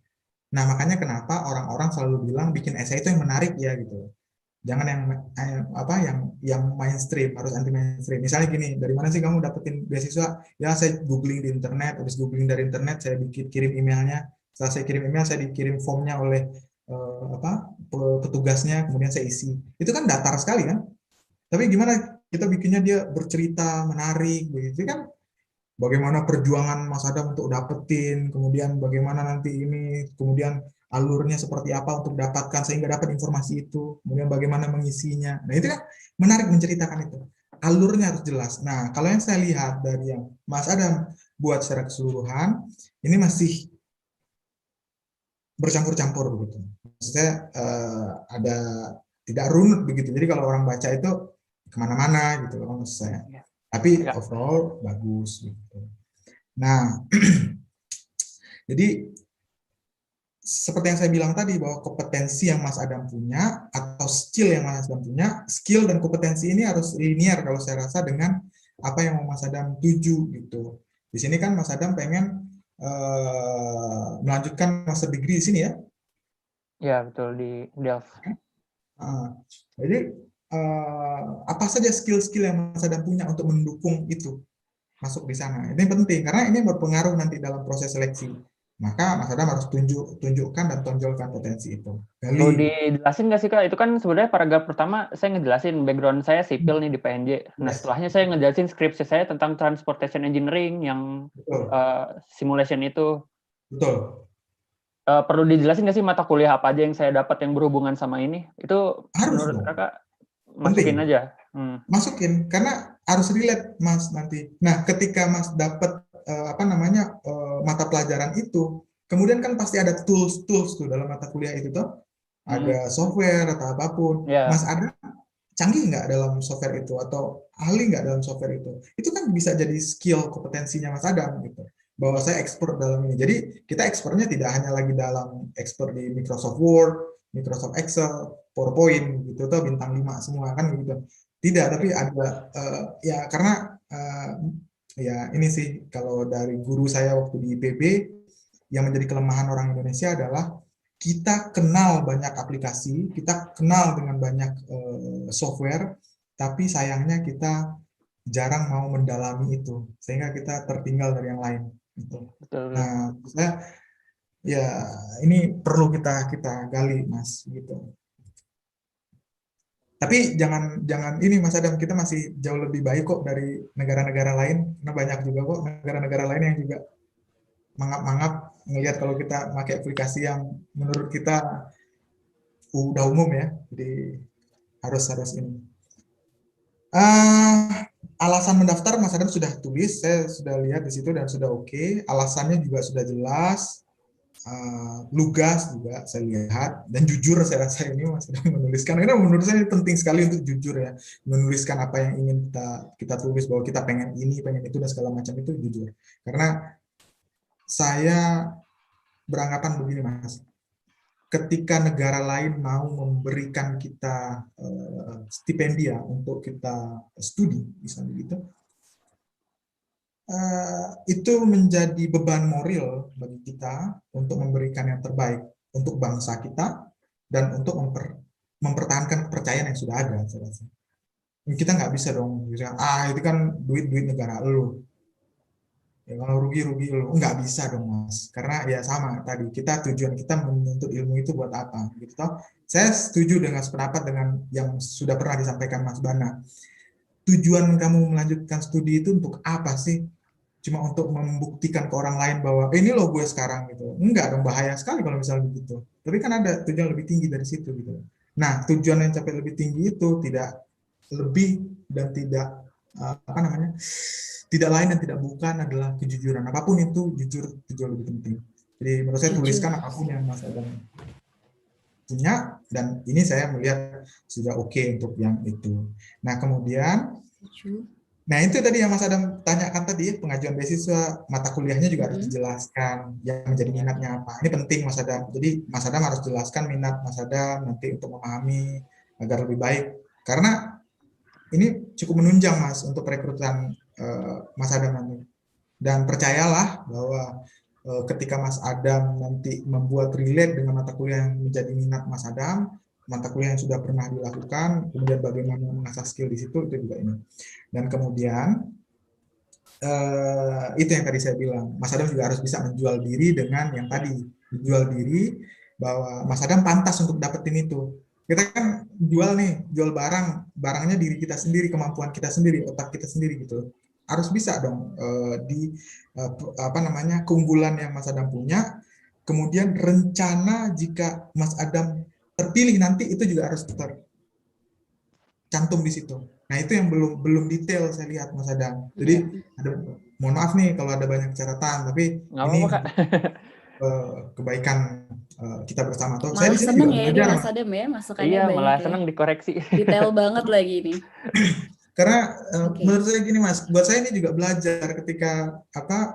Nah, makanya kenapa orang-orang selalu bilang bikin esai itu yang menarik ya gitu. Jangan yang mainstream, harus anti mainstream. Misalnya gini, dari mana sih kamu dapetin beasiswa? Ya saya googling di internet, habis googling dari internet saya kirim emailnya. Setelah saya kirim email, saya dikirim formnya oleh petugasnya, kemudian saya isi. Itu kan datar sekali kan? Tapi gimana kita bikinnya dia bercerita, menarik, begitu kan? Bagaimana perjuangan Mas Adam untuk dapetin, kemudian bagaimana nanti ini, kemudian alurnya seperti apa untuk dapatkan sehingga dapat informasi itu, kemudian bagaimana mengisinya. Nah, itu kan menarik menceritakan itu. Alurnya harus jelas. Nah, kalau yang saya lihat dari yang Mas Adam buat secara keseluruhan, ini masih bercampur-campur begitu. Maksudnya ada tidak runut begitu. Jadi kalau orang baca itu kemana-mana gitu loh maksud saya. Tapi overall bagus gitu. Nah, jadi seperti yang saya bilang tadi bahwa kompetensi yang Mas Adam punya atau skill yang Mas Adam punya, skill dan kompetensi ini harus linear kalau saya rasa dengan apa yang mau Mas Adam tuju gitu. Di sini kan Mas Adam pengen melanjutkan master degree di sini ya? Ya betul di Delft. Jadi apa saja skill-skill yang Mas Adam punya untuk mendukung itu masuk di sana? Ini penting karena ini berpengaruh nanti dalam proses seleksi. Maka Mas Adam harus tunjukkan dan tonjolkan potensi itu. Perlu dijelasin nggak sih Kak? Itu kan sebenarnya paragraf pertama saya ngejelasin background saya sipil nih di PNJ. Nah setelahnya saya ngejelasin skripsi saya tentang transportation engineering yang simulation itu. Betul. Perlu dijelasin nggak sih mata kuliah apa aja yang saya dapat yang berhubungan sama ini? Itu harus menurut dong. Kakak masukin penting. Aja. Masukin karena harus relate Mas nanti. Nah ketika Mas dapat mata pelajaran itu, kemudian kan pasti ada tools tuh dalam mata kuliah itu tuh, ada software atau apapun. Mas ada canggih nggak dalam software itu atau ahli nggak dalam software itu kan bisa jadi skill kompetensinya Mas Adam gitu. Bahwa saya expert dalam ini. Jadi kita expertnya tidak hanya lagi dalam expert di Microsoft Word, Microsoft Excel, PowerPoint gitu tuh bintang 5 semua kan gitu. Tidak, tapi ada ya karena ya ini sih kalau dari guru saya waktu di IPB yang menjadi kelemahan orang Indonesia adalah kita kenal banyak aplikasi, kita kenal dengan banyak software, tapi sayangnya kita jarang mau mendalami itu sehingga kita tertinggal dari yang lain. Gitu. Nah, saya ya ini perlu kita gali Mas gitu. Tapi jangan ini Mas Adam, kita masih jauh lebih baik kok dari negara-negara lain. Karena banyak juga kok negara-negara lain yang juga mangap-mangap ngelihat kalau kita pakai aplikasi yang menurut kita udah umum ya. Jadi harus ini. Alasan mendaftar Mas Adam sudah tulis, saya sudah lihat di situ dan sudah oke. Alasannya juga sudah jelas. Lugas juga saya lihat dan jujur saya rasa ini Mas Adam menuliskan karena menurut saya penting sekali untuk jujur ya, menuliskan apa yang ingin kita tulis bahwa kita pengen ini pengen itu dan segala macam itu jujur. Karena saya beranggapan begini Mas, ketika negara lain mau memberikan kita stipendia untuk kita studi misalnya gitu, itu menjadi beban moral bagi kita untuk memberikan yang terbaik untuk bangsa kita dan untuk mempertahankan kepercayaan yang sudah ada. Saya rasa. Kita nggak bisa dong bilang, itu kan duit negara lu. Ya, kalau rugi lu, nggak bisa dong Mas. Karena ya sama tadi, tujuan kita menuntut ilmu itu buat apa? Gitu toh. Saya setuju dengan sependapat dengan yang sudah pernah disampaikan Mas Bana. Tujuan kamu melanjutkan studi itu untuk apa sih? Cuma untuk membuktikan ke orang lain bahwa ini loh gue sekarang gitu. Enggak dong, bahaya sekali kalau misalnya begitu. Tapi kan ada tujuan lebih tinggi dari situ gitu. Nah, tujuan yang capai lebih tinggi itu tidak lebih dan tidak tidak lain dan tidak bukan adalah kejujuran. Apapun itu jujur lebih penting. Jadi menurut saya tuliskan apapun yang Mas Adam punya dan ini saya melihat sudah oke untuk yang itu. Nah, kemudian nah itu tadi yang Mas Adam tanyakan tadi, pengajuan beasiswa, mata kuliahnya juga harus dijelaskan yang menjadi minatnya apa. Ini penting Mas Adam. Jadi Mas Adam harus jelaskan minat Mas Adam nanti untuk memahami agar lebih baik. Karena ini cukup menunjang Mas untuk perekrutan Mas Adam nanti. Dan percayalah bahwa ketika Mas Adam nanti membuat relate dengan mata kuliah yang menjadi minat Mas Adam, mata kuliah yang sudah pernah dilakukan, kemudian bagaimana mengasah skill di situ, itu juga ini. Dan kemudian, itu yang tadi saya bilang, Mas Adam juga harus bisa menjual diri dengan yang tadi, menjual diri bahwa Mas Adam pantas untuk dapetin itu. Kita kan jual barangnya diri kita sendiri, kemampuan kita sendiri, otak kita sendiri gitu. Harus bisa dong keunggulan yang Mas Adam punya, kemudian rencana jika Mas Adam terpilih nanti itu juga harus cantum di situ. Nah itu yang belum detail saya lihat Mas Adam. Jadi mohon maaf nih kalau ada banyak catatan, tapi Nggak ini apa-apa, Kak. Kebaikan kita bersama. Atau saya Malah di sini seneng juga ya ini belajar, Mas Adam ya, masukannya Iya, banyak malah ya. seneng dikoreksi. Detail banget lagi nih. Karena menurut saya gini Mas, buat saya ini juga belajar ketika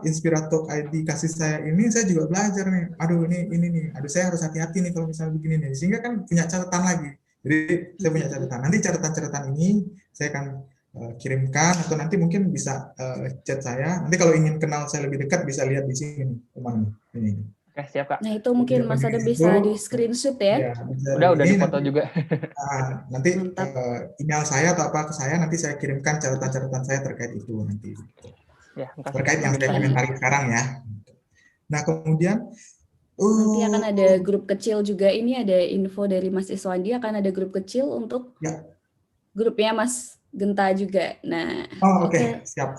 Inspiratalk ID kasih saya ini, saya juga belajar nih. Aduh ini nih, aduh saya harus hati-hati nih kalau misalnya begini nih. Sehingga kan punya catatan lagi. Jadi saya punya catatan. Nanti catatan-catatan ini saya akan kirimkan atau nanti mungkin bisa chat saya. Nanti kalau ingin kenal saya lebih dekat bisa lihat di sini teman ini. Oke, siap Kak. Nah itu mungkin Mas Adam bisa di screenshot ya. Udah ini dipoto nanti, juga. nanti email saya atau apa ke saya, nanti saya kirimkan catatan-catatan saya terkait itu nanti. Ya, Terkait yang saya komentari sekarang ya. Nah kemudian nanti akan ada grup kecil juga. Ini ada info dari Mas Iswandi, akan ada grup kecil untuk grupnya Mas Genta juga. Nah, oke. Siap.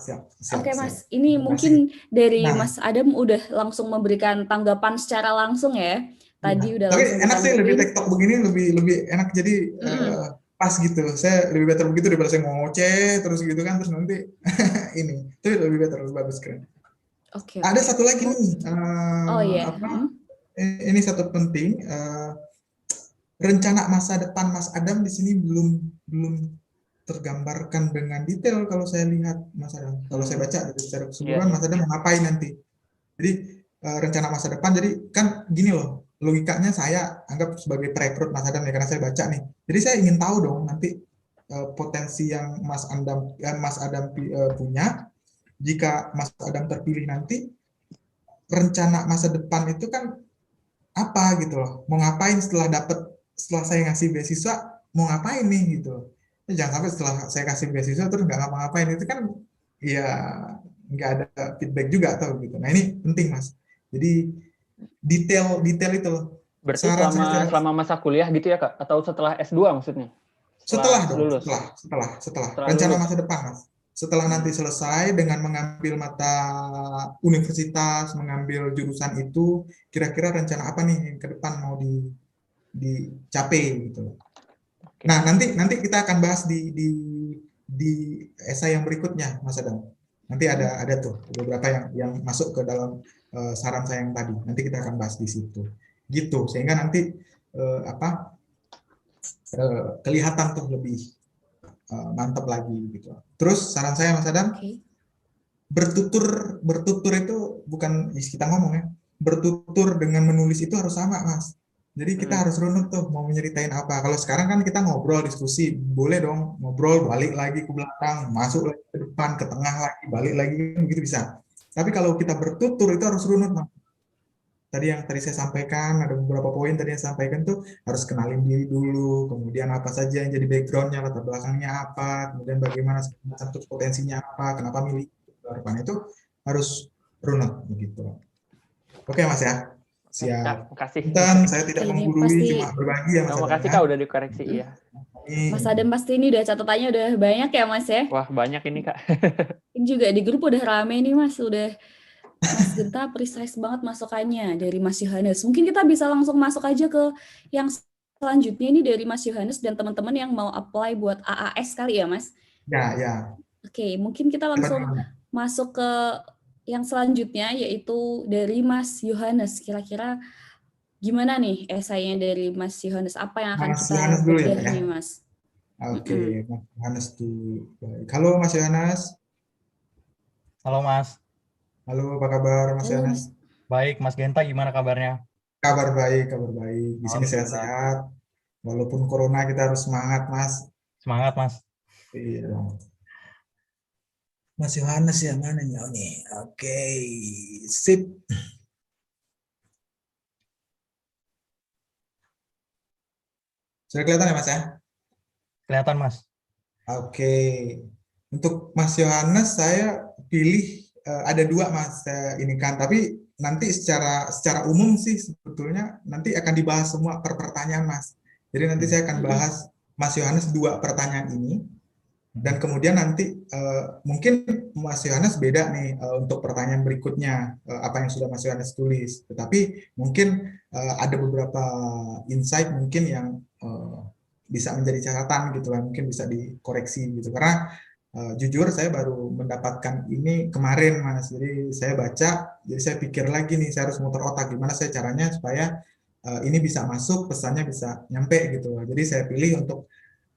Oke Mas, ini mungkin dari Mas Adam udah langsung memberikan tanggapan secara langsung ya. Tadi udah tapi langsung enak sih lebih TikTok begini lebih enak, jadi pas gitu. Saya lebih better begitu daripada saya ngoceh terus gitu kan, terus nanti ini itu lebih better, lebih bagus, keren. Oke. Ada satu lagi nih. Ini satu penting. Rencana masa depan Mas Adam di sini belum tergambarkan dengan detail kalau saya lihat Mas Adam. Kalau saya baca dari secara keseluruhan Mas Adam mau ngapain nanti. Jadi rencana masa depan, jadi kan gini loh, logikanya saya anggap sebagai perekrut Mas Adam ya, karena saya baca nih. Jadi saya ingin tahu dong nanti potensi yang Mas Adam punya. Jika Mas Adam terpilih nanti, rencana masa depan itu kan apa gitu loh, mau ngapain setelah saya ngasih beasiswa, mau ngapain nih gitu. Jangan sampai setelah saya kasih beasiswa terus nggak ngapa-ngapain, itu kan ya nggak ada feedback juga atau gitu. Nah ini penting Mas, jadi detail itu loh. Berarti selama masa kuliah gitu ya Kak, atau setelah S2 maksudnya? Setelah rencana lulus. masa depan Mas. Setelah nanti selesai dengan mengambil mata universitas, mengambil jurusan itu, kira-kira rencana apa nih ke depan mau dicapai gitu. Okay. Nah, nanti kita akan bahas di esai yang berikutnya Mas Adam. Nanti ada tuh beberapa yang masuk ke dalam saran saya yang tadi. Nanti kita akan bahas di situ. Gitu, sehingga nanti kelihatan tuh lebih mantap lagi gitu. Terus saran saya Mas Adam, bertutur itu bukan kita ngomong ya, bertutur dengan menulis itu harus sama Mas. Jadi kita harus runut tuh mau menyeritain apa. Kalau sekarang kan kita ngobrol, diskusi, boleh dong ngobrol, balik lagi ke belakang, masuk lagi ke depan, ke tengah lagi, balik lagi, begitu bisa. Tapi kalau kita bertutur itu harus runut Mas. Tadi saya sampaikan, ada beberapa poin tadi yang saya sampaikan tuh, harus kenalin diri dulu, kemudian apa saja yang jadi backgroundnya, latar belakangnya apa, kemudian bagaimana satu potensinya apa, kenapa milih itu harus runut begitu. Oke Mas ya, siap. Makasih. Saya tidak menggurui, cuma berbagi ya Mas. Makasih Kak udah dikoreksi ya. Mas Adam pasti ini udah catatannya udah banyak ya Mas ya. Wah banyak ini Kak. Ini juga di grup udah rame nih Mas, udah Mas Genta precise banget masukannya dari Mas Yohanes. Mungkin kita bisa langsung masuk aja ke yang selanjutnya ini dari Mas Yohanes dan teman-teman yang mau apply buat AAS kali ya Mas? Ya. Oke, mungkin kita langsung masuk ke yang selanjutnya yaitu dari Mas Yohanes. Kira-kira gimana nih esainya dari Mas Yohanes? Apa yang akan kita bedah nih Mas? Oke, Mas Yohanes tuh. Halo Mas Yohanes. Halo Mas. Halo, apa kabar Mas Yohanes? Baik, Mas Genta gimana kabarnya? Kabar baik. Di sini sehat-sehat. Walaupun corona kita harus semangat, Mas. Semangat, Mas. Iya. Mas Yohanes ya mana nih? Oke, sip. Sudah kelihatan ya, Mas ya? Kelihatan, Mas. Oke. Untuk Mas Yohanes saya pilih ada dua Mas ini kan, tapi nanti secara umum sih sebetulnya nanti akan dibahas semua per pertanyaan Mas. Jadi nanti saya akan bahas Mas Yohanes 2 pertanyaan ini, dan kemudian nanti mungkin Mas Yohanes beda nih untuk pertanyaan berikutnya apa yang sudah Mas Yohanes tulis. Tetapi mungkin ada beberapa insight mungkin yang bisa menjadi catatan gitu kan, mungkin bisa dikoreksi gitu. Karena jujur saya baru mendapatkan ini kemarin Mas, jadi saya baca, jadi saya pikir lagi nih, saya harus muter otak gimana saya caranya supaya ini bisa masuk, pesannya bisa nyampe gitu. Jadi saya pilih untuk,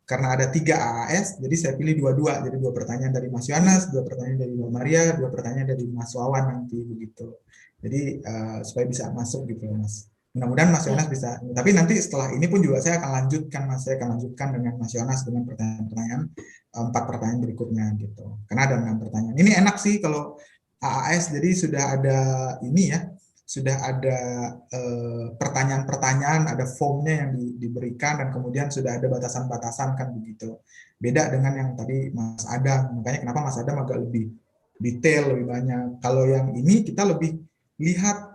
karena ada 3 AAS, jadi saya pilih 2-2. Jadi 2 pertanyaan dari Mas Yohanes, 2 pertanyaan dari Mbak Maria, 2 pertanyaan dari Mas Wawan nanti begitu. Jadi supaya bisa masuk gitu Mas. Mudah-mudahan Mas Yohanes bisa. Tapi nanti setelah ini pun juga saya akan lanjutkan Mas, saya akan lanjutkan dengan Mas Yohanes dengan pertanyaan-pertanyaan 4 pertanyaan berikutnya gitu. Karena ada 6 pertanyaan. Ini enak sih kalau AAS, jadi sudah ada ini ya, sudah ada pertanyaan-pertanyaan, ada formnya yang diberikan, dan kemudian sudah ada batasan-batasan kan begitu. Beda dengan yang tadi Mas Adam, makanya kenapa Mas Adam agak lebih detail, lebih banyak. Kalau yang ini kita lebih lihat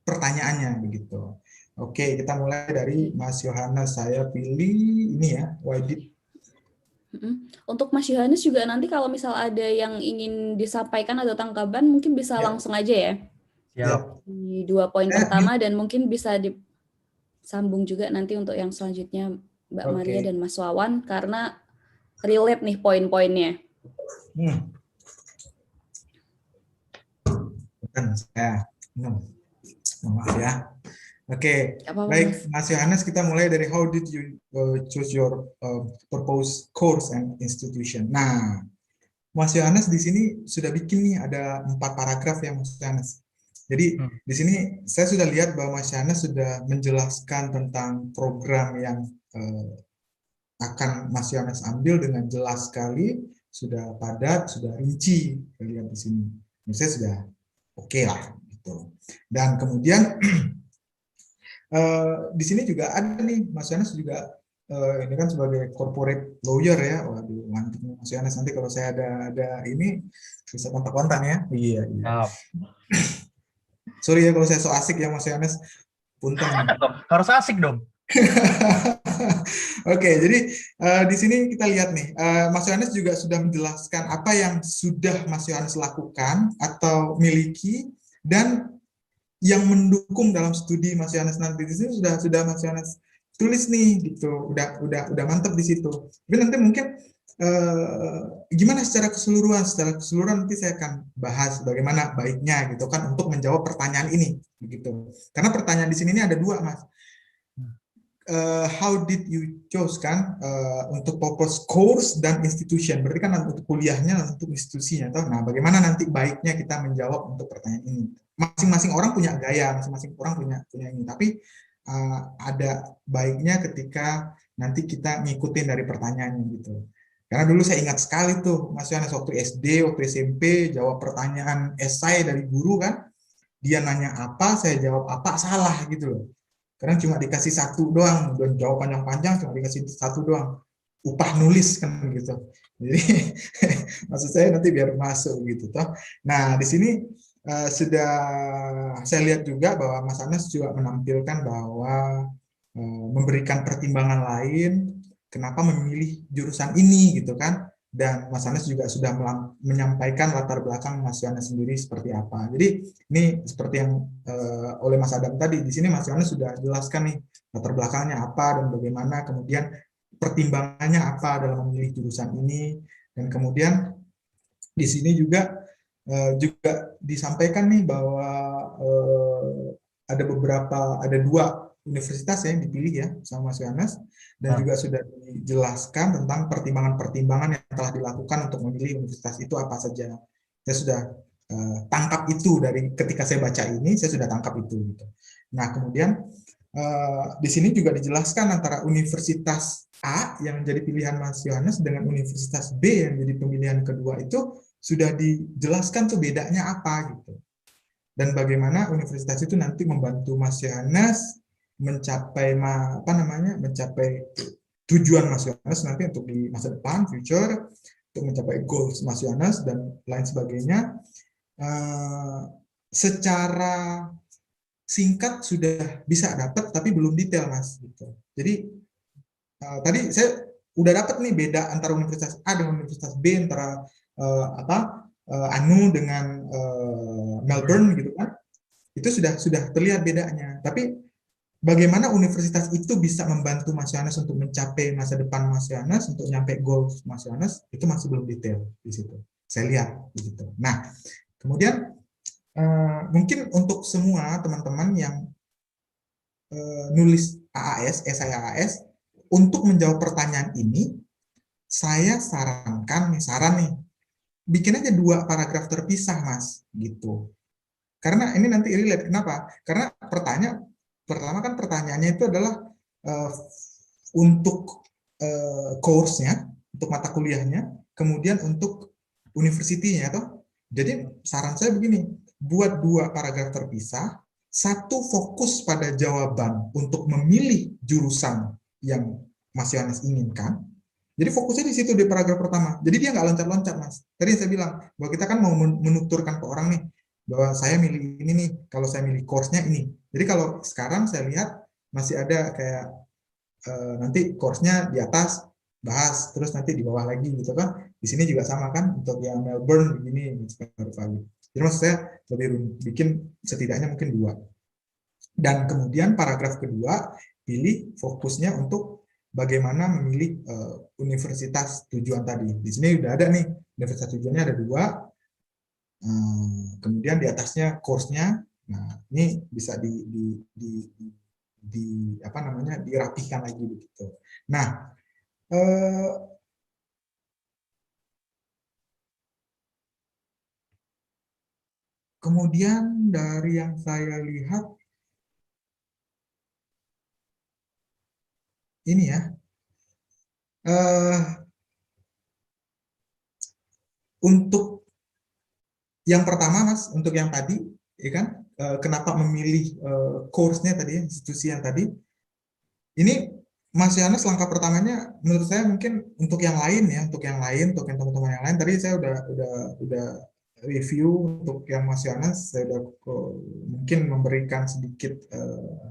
pertanyaannya begitu. Oke, kita mulai dari Mas Yohanes. Saya pilih ini ya, Wadid. Untuk Mas Yohanes juga nanti kalau misal ada yang ingin disampaikan atau tanggapan mungkin bisa langsung aja ya. Siap. Di 2 poin pertama, dan mungkin bisa disambung juga nanti untuk yang selanjutnya Mbak Maria dan Mas Wawan, karena relate nih poin-poinnya. Bukan saya. Maaf ya. Oke, baik Mas Yohanes, kita mulai dari how did you choose your proposed course and institution. Nah, Mas Yohanes di sini sudah bikin nih ada 4 paragraf ya Mas Yohanes. Jadi di sini saya sudah lihat bahwa Mas Yohanes sudah menjelaskan tentang program yang akan Mas Yohanes ambil dengan jelas sekali, sudah padat, sudah rinci. Saya lihat di sini. Menurut saya sudah oke lah gitu. Dan kemudian di sini juga ada nih Mas Yohanes juga ini kan sebagai corporate lawyer ya. Waduh, mantap Mas Yohanes, nanti kalau saya ada ini bisa kontak-kontak ya. Iya. Sorry ya kalau saya so asik ya Mas Yohanes. Punten. Harus asik dong. Oke, jadi di sini kita lihat nih, Mas Yohanes juga sudah menjelaskan apa yang sudah Mas Yohanes lakukan atau miliki dan yang mendukung dalam studi Mas Yohanes nanti. Di sini sudah Mas Yohanes tulis nih gitu, udah mantap di situ. Tapi nanti mungkin gimana secara keseluruhan nanti saya akan bahas bagaimana baiknya gitu kan untuk menjawab pertanyaan ini begitu. Karena pertanyaan di sini ini ada 2 Mas. How did you choose kan untuk purpose course dan institution, berarti kan untuk kuliahnya, untuk institusinya toh. Nah, bagaimana nanti baiknya kita menjawab untuk pertanyaan ini. Masing-masing orang punya gaya, masing-masing orang punya ini, tapi ada baiknya ketika nanti kita ngikutin dari pertanyaannya gitu. Karena dulu saya ingat sekali tuh Mas Yohanes waktu SD, waktu SMP jawab pertanyaan esai dari guru kan, dia nanya apa, saya jawab apa, salah gitu loh. Karena cuma dikasih 1 doang, dan jawab panjang-panjang cuma dikasih 1 doang, upah nulis kan gitu. Jadi maksud saya nanti biar masuk gitu toh. Nah di sini sudah saya lihat juga bahwa Mas Anas juga menampilkan bahwa memberikan pertimbangan lain kenapa memilih jurusan ini gitu kan. Dan Mas Anas juga sudah menyampaikan latar belakang Mas Yohanes sendiri seperti apa. Jadi ini seperti yang oleh Mas Adam tadi, di sini Mas Yohanes sudah jelaskan nih latar belakangnya apa dan bagaimana, kemudian pertimbangannya apa dalam memilih jurusan ini, dan kemudian di sini juga disampaikan nih bahwa ada 2 universitas yang dipilih ya sama Mas Yohanes, dan juga sudah dijelaskan tentang pertimbangan-pertimbangan yang telah dilakukan untuk memilih universitas itu apa saja. Saya sudah tangkap itu dari ketika saya baca ini, saya sudah tangkap itu gitu. Nah, kemudian di sini juga dijelaskan antara universitas A yang menjadi pilihan Mas Yohanes dengan universitas B yang jadi pemilihan kedua, itu sudah dijelaskan tuh bedanya apa gitu. Dan bagaimana universitas itu nanti membantu Mas Yohanes mencapai tujuan Mas Yohanes nanti untuk di masa depan, future, untuk mencapai goals Mas Yohanes dan lain sebagainya. Secara singkat sudah bisa dapat, tapi belum detail Mas gitu. Jadi tadi saya udah dapat nih beda antara universitas A dengan universitas B, antara Anu dengan Melbourne gitu kan. Itu sudah terlihat bedanya. Tapi bagaimana universitas itu bisa membantu Mas Yohanes untuk mencapai masa depan Mas Yohanes, untuk nyampe goals Mas Yohanes, itu masih belum detail di situ. Saya lihat di situ. Nah, kemudian mungkin untuk semua teman-teman yang nulis AAS, esai AAS, untuk menjawab pertanyaan ini, saya saran nih, bikin aja 2 paragraf terpisah, Mas, gitu. Karena ini nanti relate, kenapa? Karena pertama kan pertanyaannya itu adalah untuk course-nya, untuk mata kuliahnya, kemudian untuk university-nya, toh. Jadi saran saya begini, buat 2 paragraf terpisah, 1 fokus pada jawaban untuk memilih jurusan yang Mas Yohanes inginkan. Jadi fokusnya di situ di paragraf pertama. Jadi dia nggak loncat-loncat, Mas. Tadi saya bilang bahwa kita kan mau menuturkan ke orang nih, bahwa saya milih ini nih, kalau saya milih course-nya ini. Jadi kalau sekarang saya lihat masih ada kayak nanti course-nya di atas bahas, terus nanti di bawah lagi gitu kan. Di sini juga sama kan, untuk yang Melbourne begini, pagi. Jadi maksud saya lebih bikin setidaknya mungkin 2. Dan kemudian paragraf kedua, pilih fokusnya untuk bagaimana memilih universitas tujuan tadi. Di sini udah ada nih, universitas tujuannya ada 2. Kemudian di atasnya course-nya. Nah, ini bisa apa namanya, dirapikan lagi begitu. Nah, kemudian dari yang saya lihat ini ya, untuk yang pertama, Mas, untuk yang tadi, ya kan, kenapa memilih course-nya tadi, institusi yang tadi, ini Mas Yohanes langkah pertamanya menurut saya mungkin untuk yang lain ya, untuk yang teman-teman yang lain, tadi saya udah review untuk yang Mas Yohanes, saya udah mungkin memberikan sedikit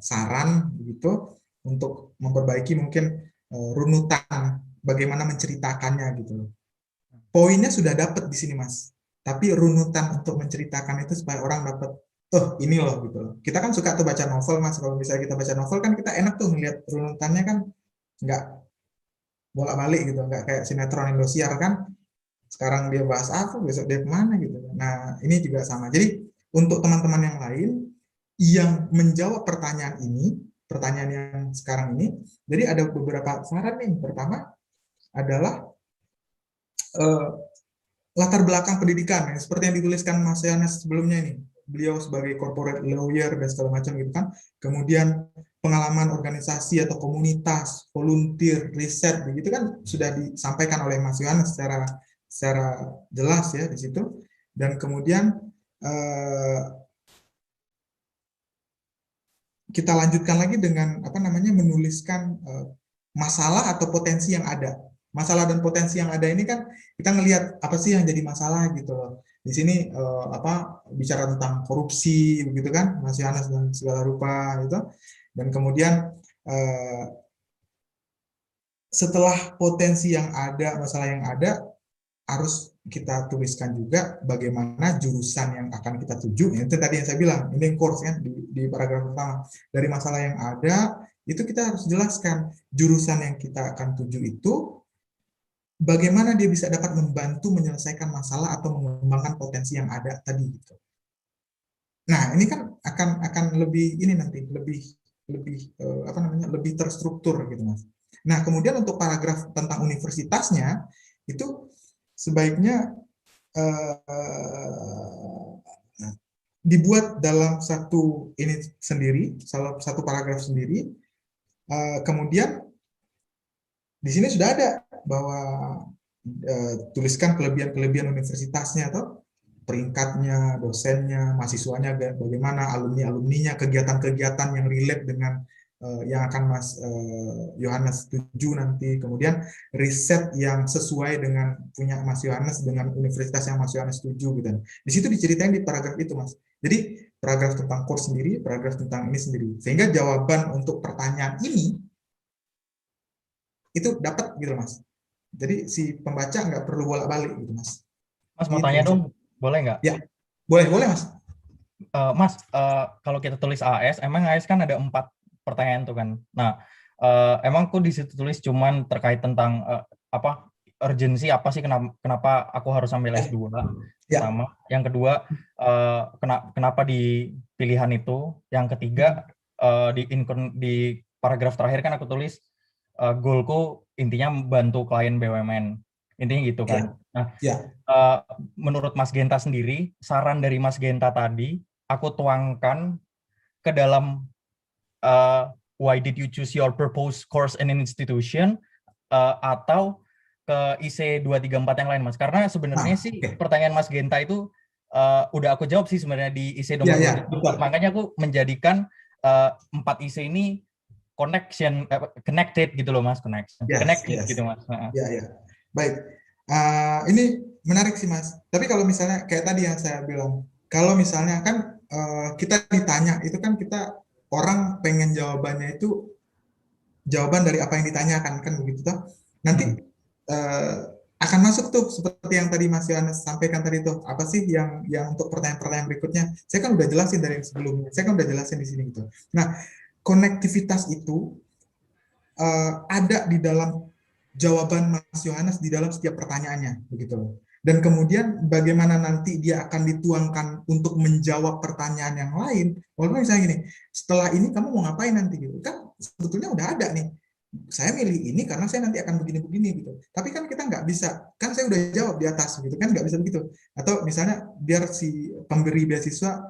saran begitu untuk memperbaiki mungkin runutan bagaimana menceritakannya gitu. Poinnya sudah dapat di sini, Mas. Tapi runutan untuk menceritakan itu supaya orang dapat, oh ini loh gitu. Kita kan suka tuh baca novel, Mas. Kalau misalnya kita baca novel kan kita enak tuh melihat runutannya kan, nggak bolak-balik gitu, nggak kayak sinetron Indosiar kan. Sekarang dia bahas apa, besok dia kemana gitu. Nah ini juga sama. Jadi untuk teman-teman yang lain yang menjawab pertanyaan ini, pertanyaan yang sekarang ini, jadi ada beberapa saran nih. Pertama adalah latar belakang pendidikan, ya, seperti yang dituliskan Mas Yohanes sebelumnya ini. Beliau sebagai corporate lawyer dan segala macam gitu kan. Kemudian pengalaman organisasi atau komunitas, volunteer, riset, begitu kan sudah disampaikan oleh Mas Yohanes secara jelas ya di situ. Dan kemudian kita lanjutkan lagi dengan apa namanya, menuliskan masalah atau potensi yang ada. Masalah dan potensi yang ada ini kan kita ngelihat apa sih yang jadi masalah gitu loh. Di sini bicara tentang korupsi begitu kan, Mas Yohanes dan segala rupa gitu. Dan kemudian setelah potensi yang ada, masalah yang ada, harus kita tuliskan juga bagaimana jurusan yang akan kita tuju. Itu tadi yang saya bilang, ini course kan di paragraf pertama. Dari masalah yang ada, itu kita harus jelaskan jurusan yang kita akan tuju itu bagaimana dia bisa dapat membantu menyelesaikan masalah atau mengembangkan potensi yang ada tadi gitu. Nah, ini kan akan lebih ini nanti lebih apa namanya, lebih terstruktur gitu, Mas. Nah, kemudian untuk paragraf tentang universitasnya itu sebaiknya dibuat dalam satu ini sendiri, satu paragraf sendiri. Kemudian di sini sudah ada bahwa tuliskan kelebihan-kelebihan universitasnya atau peringkatnya, dosennya, mahasiswanya bagaimana, alumninya, kegiatan-kegiatan yang relate dengan yang akan Mas Yohanes tuju nanti, kemudian riset yang sesuai dengan punya Mas Yohanes dengan universitas yang Mas Yohanes tuju gitu. Di situ diceritain di paragraf itu, Mas. Jadi paragraf tentang course sendiri, paragraf tentang ini sendiri, sehingga jawaban untuk pertanyaan ini itu dapat gitu, Mas. Jadi si pembaca nggak perlu bolak-balik gitu, Mas. Mas mau tanya dong, boleh nggak? Ya, boleh Mas. Mas, kalau kita tulis AS, emang AS kan ada 4 pertanyaan tuh kan. Nah, emang aku di situ tulis cuman terkait tentang urgensi apa sih, kenapa aku harus ambil S2 pertama. Yang kedua, kenapa di pilihan itu. Yang ketiga, di paragraf terakhir kan aku tulis goalku intinya bantu klien BUMN. Intinya gitu kan. Nah, menurut Mas Genta sendiri, saran dari Mas Genta tadi aku tuangkan ke dalam why did you choose your purpose course in an institution, atau ke IC 234 yang lain, Mas. Karena sebenarnya pertanyaan Mas Genta itu udah aku jawab sih sebenarnya di IC nomor 234. Makanya aku menjadikan 4 IC ini connected gitu loh, Mas. Connected gitu, Mas. Baik. Ini menarik sih, Mas. Tapi kalau misalnya kayak tadi yang saya bilang, kalau misalnya kan kita ditanya, itu kan kita orang pengen jawabannya itu jawaban dari apa yang ditanyakan, kan begitu toh. Nanti akan masuk tuh seperti yang tadi Mas Yohanes sampaikan tadi tuh, apa sih yang untuk pertanyaan-pertanyaan berikutnya. Saya kan udah jelasin dari yang sebelumnya. Saya kan udah jelasin di sini gitu. Nah, konektivitas itu ada di dalam jawaban Mas Yohanes di dalam setiap pertanyaannya, begitu loh. Dan kemudian bagaimana nanti dia akan dituangkan untuk menjawab pertanyaan yang lain. Walaupun misalnya gini, setelah ini kamu mau ngapain nanti gitu. Kan sebetulnya udah ada nih. Saya milih ini karena saya nanti akan begini-begini gitu. Tapi kan kita nggak bisa, kan saya udah jawab di atas gitu kan, nggak bisa begitu. Atau misalnya biar si pemberi beasiswa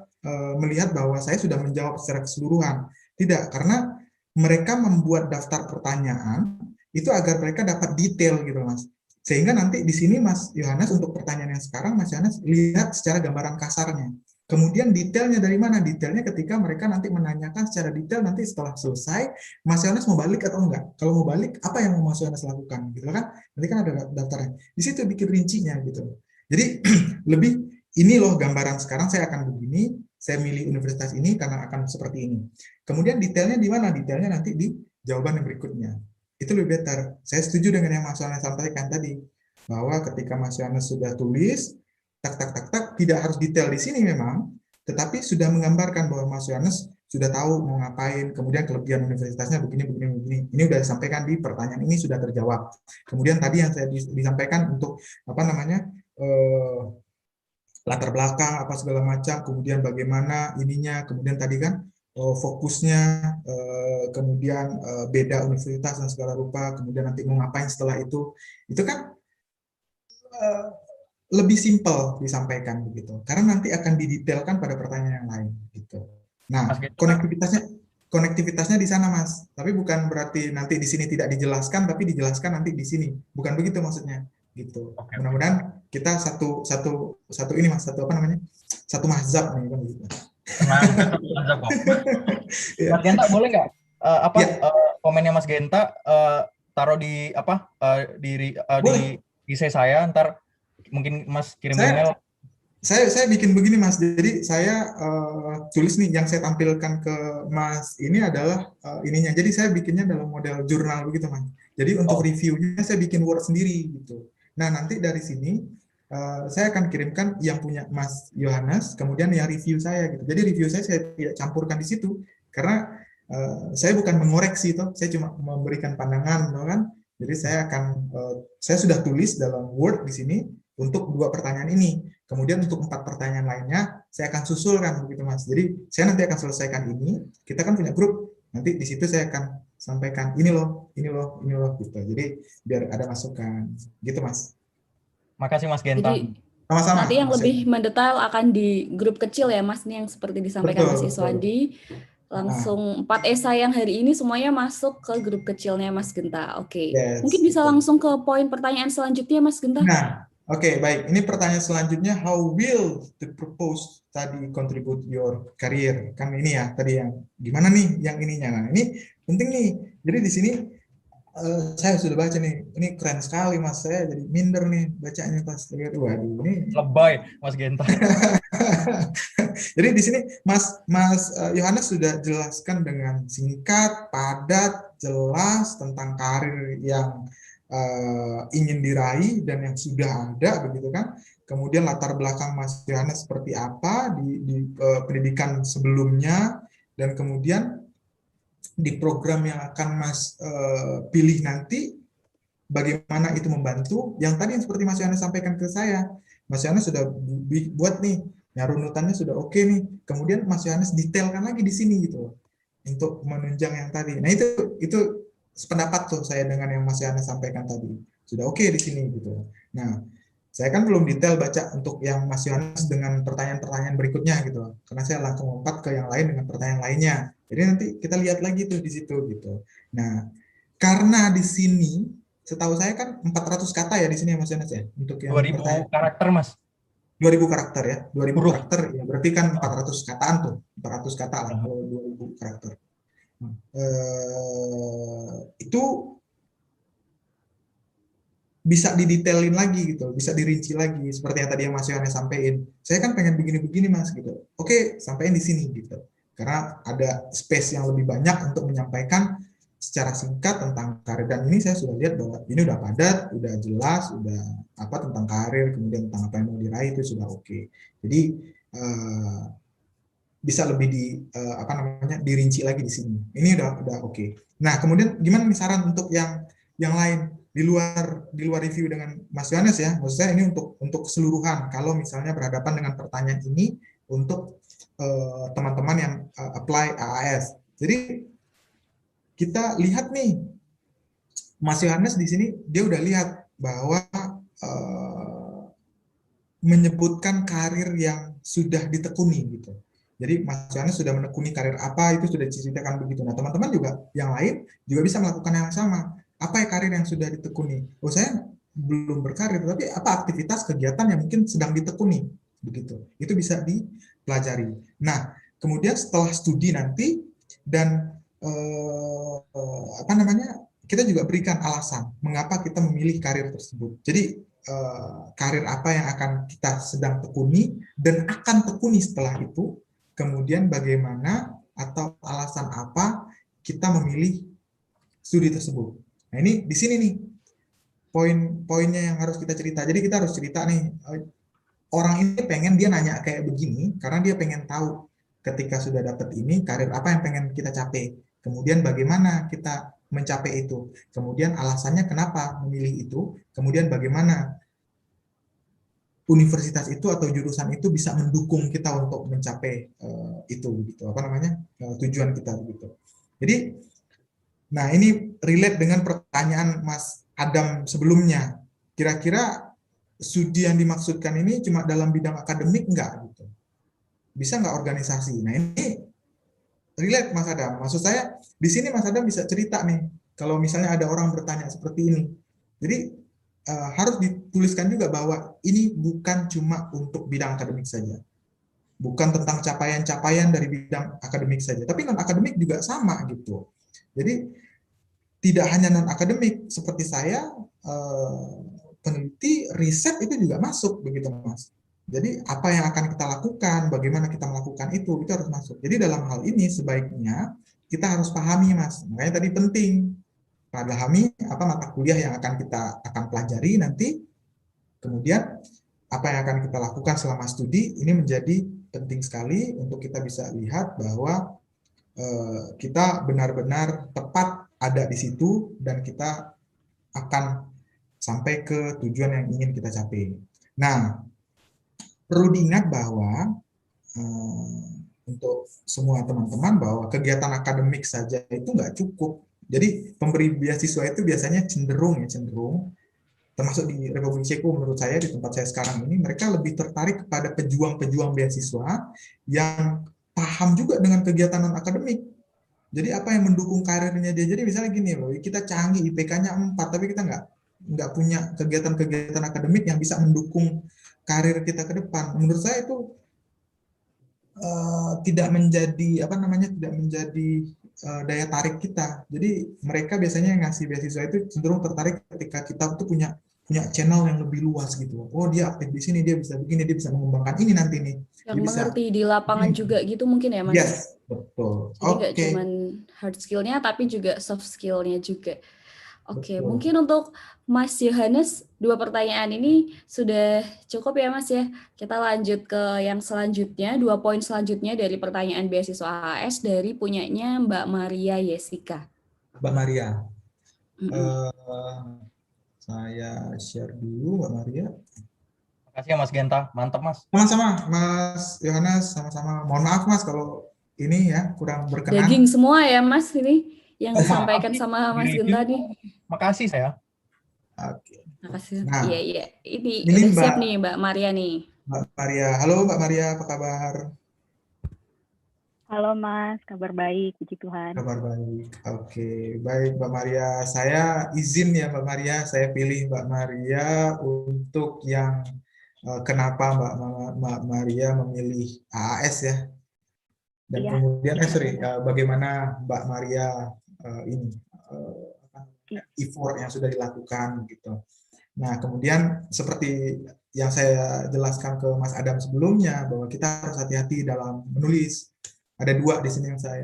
melihat bahwa saya sudah menjawab secara keseluruhan. Tidak, karena mereka membuat daftar pertanyaan itu agar mereka dapat detail gitu, Mas. Sehingga nanti di sini Mas Yohanes untuk pertanyaan yang sekarang Mas Yohanes lihat secara gambaran kasarnya. Kemudian detailnya dari mana? Detailnya ketika mereka nanti menanyakan secara detail nanti setelah selesai, Mas Yohanes mau balik atau enggak? Kalau mau balik, apa yang mau Mas Yohanes lakukan? Gitu kan? Nanti kan ada daftarnya. Di situ bikin rincinya gitu. Jadi lebih ini loh gambaran sekarang saya akan begini, saya milih universitas ini karena akan seperti ini. Kemudian detailnya di mana? Detailnya nanti di jawaban yang berikutnya. Itu lebih better. Saya setuju dengan yang Mas Yohanes sampaikan tadi, bahwa ketika Mas Yohanes sudah tulis, tak, tidak harus detail di sini memang, tetapi sudah menggambarkan bahwa Mas Yohanes sudah tahu mau ngapain, kemudian kelebihan universitasnya begini. Ini sudah disampaikan di pertanyaan ini sudah terjawab. Kemudian tadi yang saya disampaikan untuk latar belakang apa segala macam, kemudian bagaimana ininya, kemudian tadi kan fokusnya, kemudian beda universitas dan segala rupa, kemudian nanti mau ngapain setelah itu kan lebih simpel disampaikan begitu, karena nanti akan didetailkan pada pertanyaan yang lain gitu. Nah, konektivitasnya di sana, Mas, tapi bukan berarti nanti di sini tidak dijelaskan, tapi dijelaskan nanti di sini, bukan begitu maksudnya gitu. Mudah-mudahan kita satu ini, Mas, satu mazhab nih kan gitu. Mas Genta boleh nggak komennya Mas Genta taruh di di IC saya, ntar mungkin Mas kirim email. Saya bikin begini, Mas. Jadi saya tulis nih yang saya tampilkan ke Mas ini adalah ininya. Jadi saya bikinnya dalam model jurnal begitu, Mas. Jadi untuk reviewnya saya bikin Word sendiri gitu. Nah, nanti dari sini saya akan kirimkan yang punya Mas Yohanes, kemudian yang review saya gitu. Jadi review saya tidak campurkan di situ karena saya bukan mengoreksi toh, saya cuma memberikan pandangan, kan. Jadi saya sudah tulis dalam Word di sini untuk 2 pertanyaan ini. Kemudian untuk 4 pertanyaan lainnya saya akan susulkan begitu, Mas. Jadi saya nanti akan selesaikan ini. Kita kan punya grup. Nanti di situ saya akan sampaikan ini loh gitu. Jadi biar ada masukan. Gitu, Mas. Makasih Mas Genta. Jadi, sama-sama. Nanti yang lebih mendetail akan di grup kecil ya, Mas, nih yang seperti disampaikan Mas Iswandi. Langsung 4 esai yang hari ini semuanya masuk ke grup kecilnya Mas Genta. Oke. Yes, mungkin bisa langsung ke poin pertanyaan selanjutnya, Mas Genta. Nah, oke, baik. Ini pertanyaan selanjutnya, how will the proposed study contribute your career? Kan ini ya, tadi yang gimana nih yang ininya. Nah, ini penting nih. Jadi di sini saya sudah baca nih, ini keren sekali, Mas. Saya jadi minder nih bacanya pas lihat. Waduh, ini lebay Mas Genta. Jadi di sini Mas Yohanes sudah jelaskan dengan singkat, padat, jelas tentang karir yang ingin diraih dan yang sudah ada, begitu kan. Kemudian latar belakang Mas Yohanes seperti apa di pendidikan sebelumnya, dan kemudian di program yang akan Mas pilih nanti, bagaimana itu membantu. Yang tadi yang seperti Mas Yohanes sampaikan ke saya, Mas Yohanes sudah buat nih, ya runutannya sudah oke nih. Kemudian Mas Yohanes detailkan lagi di sini gitu untuk menunjang yang tadi. Nah itu sependapat tuh saya dengan yang Mas Yohanes sampaikan tadi. Sudah oke di sini gitu. Nah, saya kan belum detail baca untuk yang Mas Yohanes dengan pertanyaan-pertanyaan berikutnya gitu. Karena saya langsung lompat ke yang lain dengan pertanyaan lainnya. Jadi nanti kita lihat lagi tuh di situ gitu. Nah, karena di sini setahu saya kan 400 kata ya di sini Mas Yohanes ya untuk yang 2000 pertanyaan. karakter Mas. 2000 karakter ya. 2000 Huruf. karakter ya berarti kan 400 kataan tuh. 400 kata lah kalau 2000 karakter. Itu bisa didetailin lagi gitu, bisa dirinci lagi seperti yang tadi yang Mas Yohanes sampaikan. Saya kan pengen begini-begini Mas gitu. Oke, sampaikan di sini gitu. Karena ada space yang lebih banyak untuk menyampaikan secara singkat tentang karir, dan ini saya sudah lihat bahwa ini udah padat, udah jelas, udah apa tentang karir, kemudian tentang apa yang mau diraih itu sudah oke. Jadi bisa lebih dirinci lagi di sini. Ini udah oke. Nah, kemudian gimana nih saran untuk yang lain di luar review dengan Mas Yohanes ya? Maksud saya ini untuk keseluruhan. Kalau misalnya berhadapan dengan pertanyaan ini untuk teman-teman yang apply AAS. Jadi kita lihat nih, Mas Yohanes di sini dia udah lihat bahwa menyebutkan karir yang sudah ditekuni gitu. Jadi Mas Yohanes sudah menekuni karir apa, itu sudah diceritakan begitu. Nah, teman-teman juga yang lain juga bisa melakukan yang sama. Apa ya karir yang sudah ditekuni? Oh, saya belum berkarir, tapi apa aktivitas kegiatan yang mungkin sedang ditekuni begitu. Itu bisa dipelajari. Nah, kemudian setelah studi nanti dan kita juga berikan alasan mengapa kita memilih karir tersebut. Jadi karir apa yang akan kita sedang tekuni dan akan tekuni setelah itu, kemudian bagaimana atau alasan apa kita memilih studi tersebut. Nah, ini di sini nih poin-poinnya yang harus kita cerita. Jadi kita harus cerita nih, orang ini pengen dia nanya kayak begini karena dia pengen tahu ketika sudah dapat ini karir apa yang pengen kita capai. Kemudian bagaimana kita mencapai itu. Kemudian alasannya kenapa memilih itu. Kemudian bagaimana universitas itu atau jurusan itu bisa mendukung kita untuk mencapai itu gitu. Tujuan kita gitu. Jadi nah, ini relate dengan pertanyaan Mas Adam sebelumnya. Kira-kira studi yang dimaksudkan ini cuma dalam bidang akademik enggak gitu. Bisa enggak organisasi? Nah, ini relate Mas Adam. Maksud saya di sini Mas Adam bisa cerita nih kalau misalnya ada orang bertanya seperti ini. Jadi harus dituliskan juga bahwa ini bukan cuma untuk bidang akademik saja. Bukan tentang capaian-capaian dari bidang akademik saja, tapi non akademik juga sama gitu. Jadi tidak hanya non akademik, seperti saya peneliti, riset itu juga masuk begitu Mas. Jadi apa yang akan kita lakukan, bagaimana kita melakukan itu harus masuk. Jadi dalam hal ini sebaiknya kita harus pahami Mas. Makanya tadi penting pahami apa mata kuliah yang akan pelajari nanti. Kemudian apa yang akan kita lakukan selama studi ini menjadi penting sekali untuk kita bisa lihat bahwa kita benar-benar tepat ada di situ dan kita akan sampai ke tujuan yang ingin kita capai. Nah, perlu diingat bahwa untuk semua teman-teman bahwa kegiatan akademik saja itu nggak cukup. Jadi pemberi beasiswa itu biasanya cenderung termasuk di Republik Ceko menurut saya di tempat saya sekarang ini mereka lebih tertarik kepada pejuang-pejuang beasiswa yang paham juga dengan kegiatan non akademik. Jadi apa yang mendukung karirnya dia. Jadi misalnya gini loh, kita canggih IPK-nya 4 tapi kita nggak punya kegiatan-kegiatan akademik yang bisa mendukung karir kita ke depan. Menurut saya itu tidak menjadi daya tarik kita. Jadi mereka biasanya yang ngasih beasiswa itu cenderung tertarik ketika kita tuh punya channel yang lebih luas gitu. Oh, dia aktif di sini, dia bisa begini, dia bisa mengembangkan ini nanti nih. Yang mengerti di lapangan juga gitu mungkin ya Mas? Yes, betul. Jadi nggak cuma hard skill-nya tapi juga soft skill-nya juga. Oke, Betul. mungkin untuk Mas Yohanes, 2 pertanyaan ini sudah cukup ya Mas ya. Kita lanjut ke yang selanjutnya, 2 poin selanjutnya dari pertanyaan beasiswa HAS dari punyanya Mbak Maria Yesika. Mbak Maria, Mm-mm. saya share dulu Mbak Maria. Makasih ya Mas Genta, mantap Mas. Sama-sama Mas Yohanes, sama-sama. Mohon maaf Mas kalau ini ya kurang berkenan. Daging semua ya Mas ini yang disampaikan sama Mas Genta nih. Makasih saya. Oke. Makasih. Nah, Iya. Ini ini udah siap Mbak nih Mbak Maria nih. Mbak Maria. Halo Mbak Maria, apa kabar? Halo Mas, kabar baik, puji Tuhan. Kabar baik. Oke, baik Mbak Maria. Saya izin ya Mbak Maria, saya pilih Mbak Maria untuk yang kenapa Mbak Maria memilih AAS ya. Dan Iya, kemudian, iya, sorry, benar. bagaimana Mbak Maria ini Iya. effort yang sudah dilakukan gitu. Nah, kemudian seperti yang saya jelaskan ke Mas Adam sebelumnya, bahwa kita harus hati-hati dalam menulis. Ada 2 di sini yang saya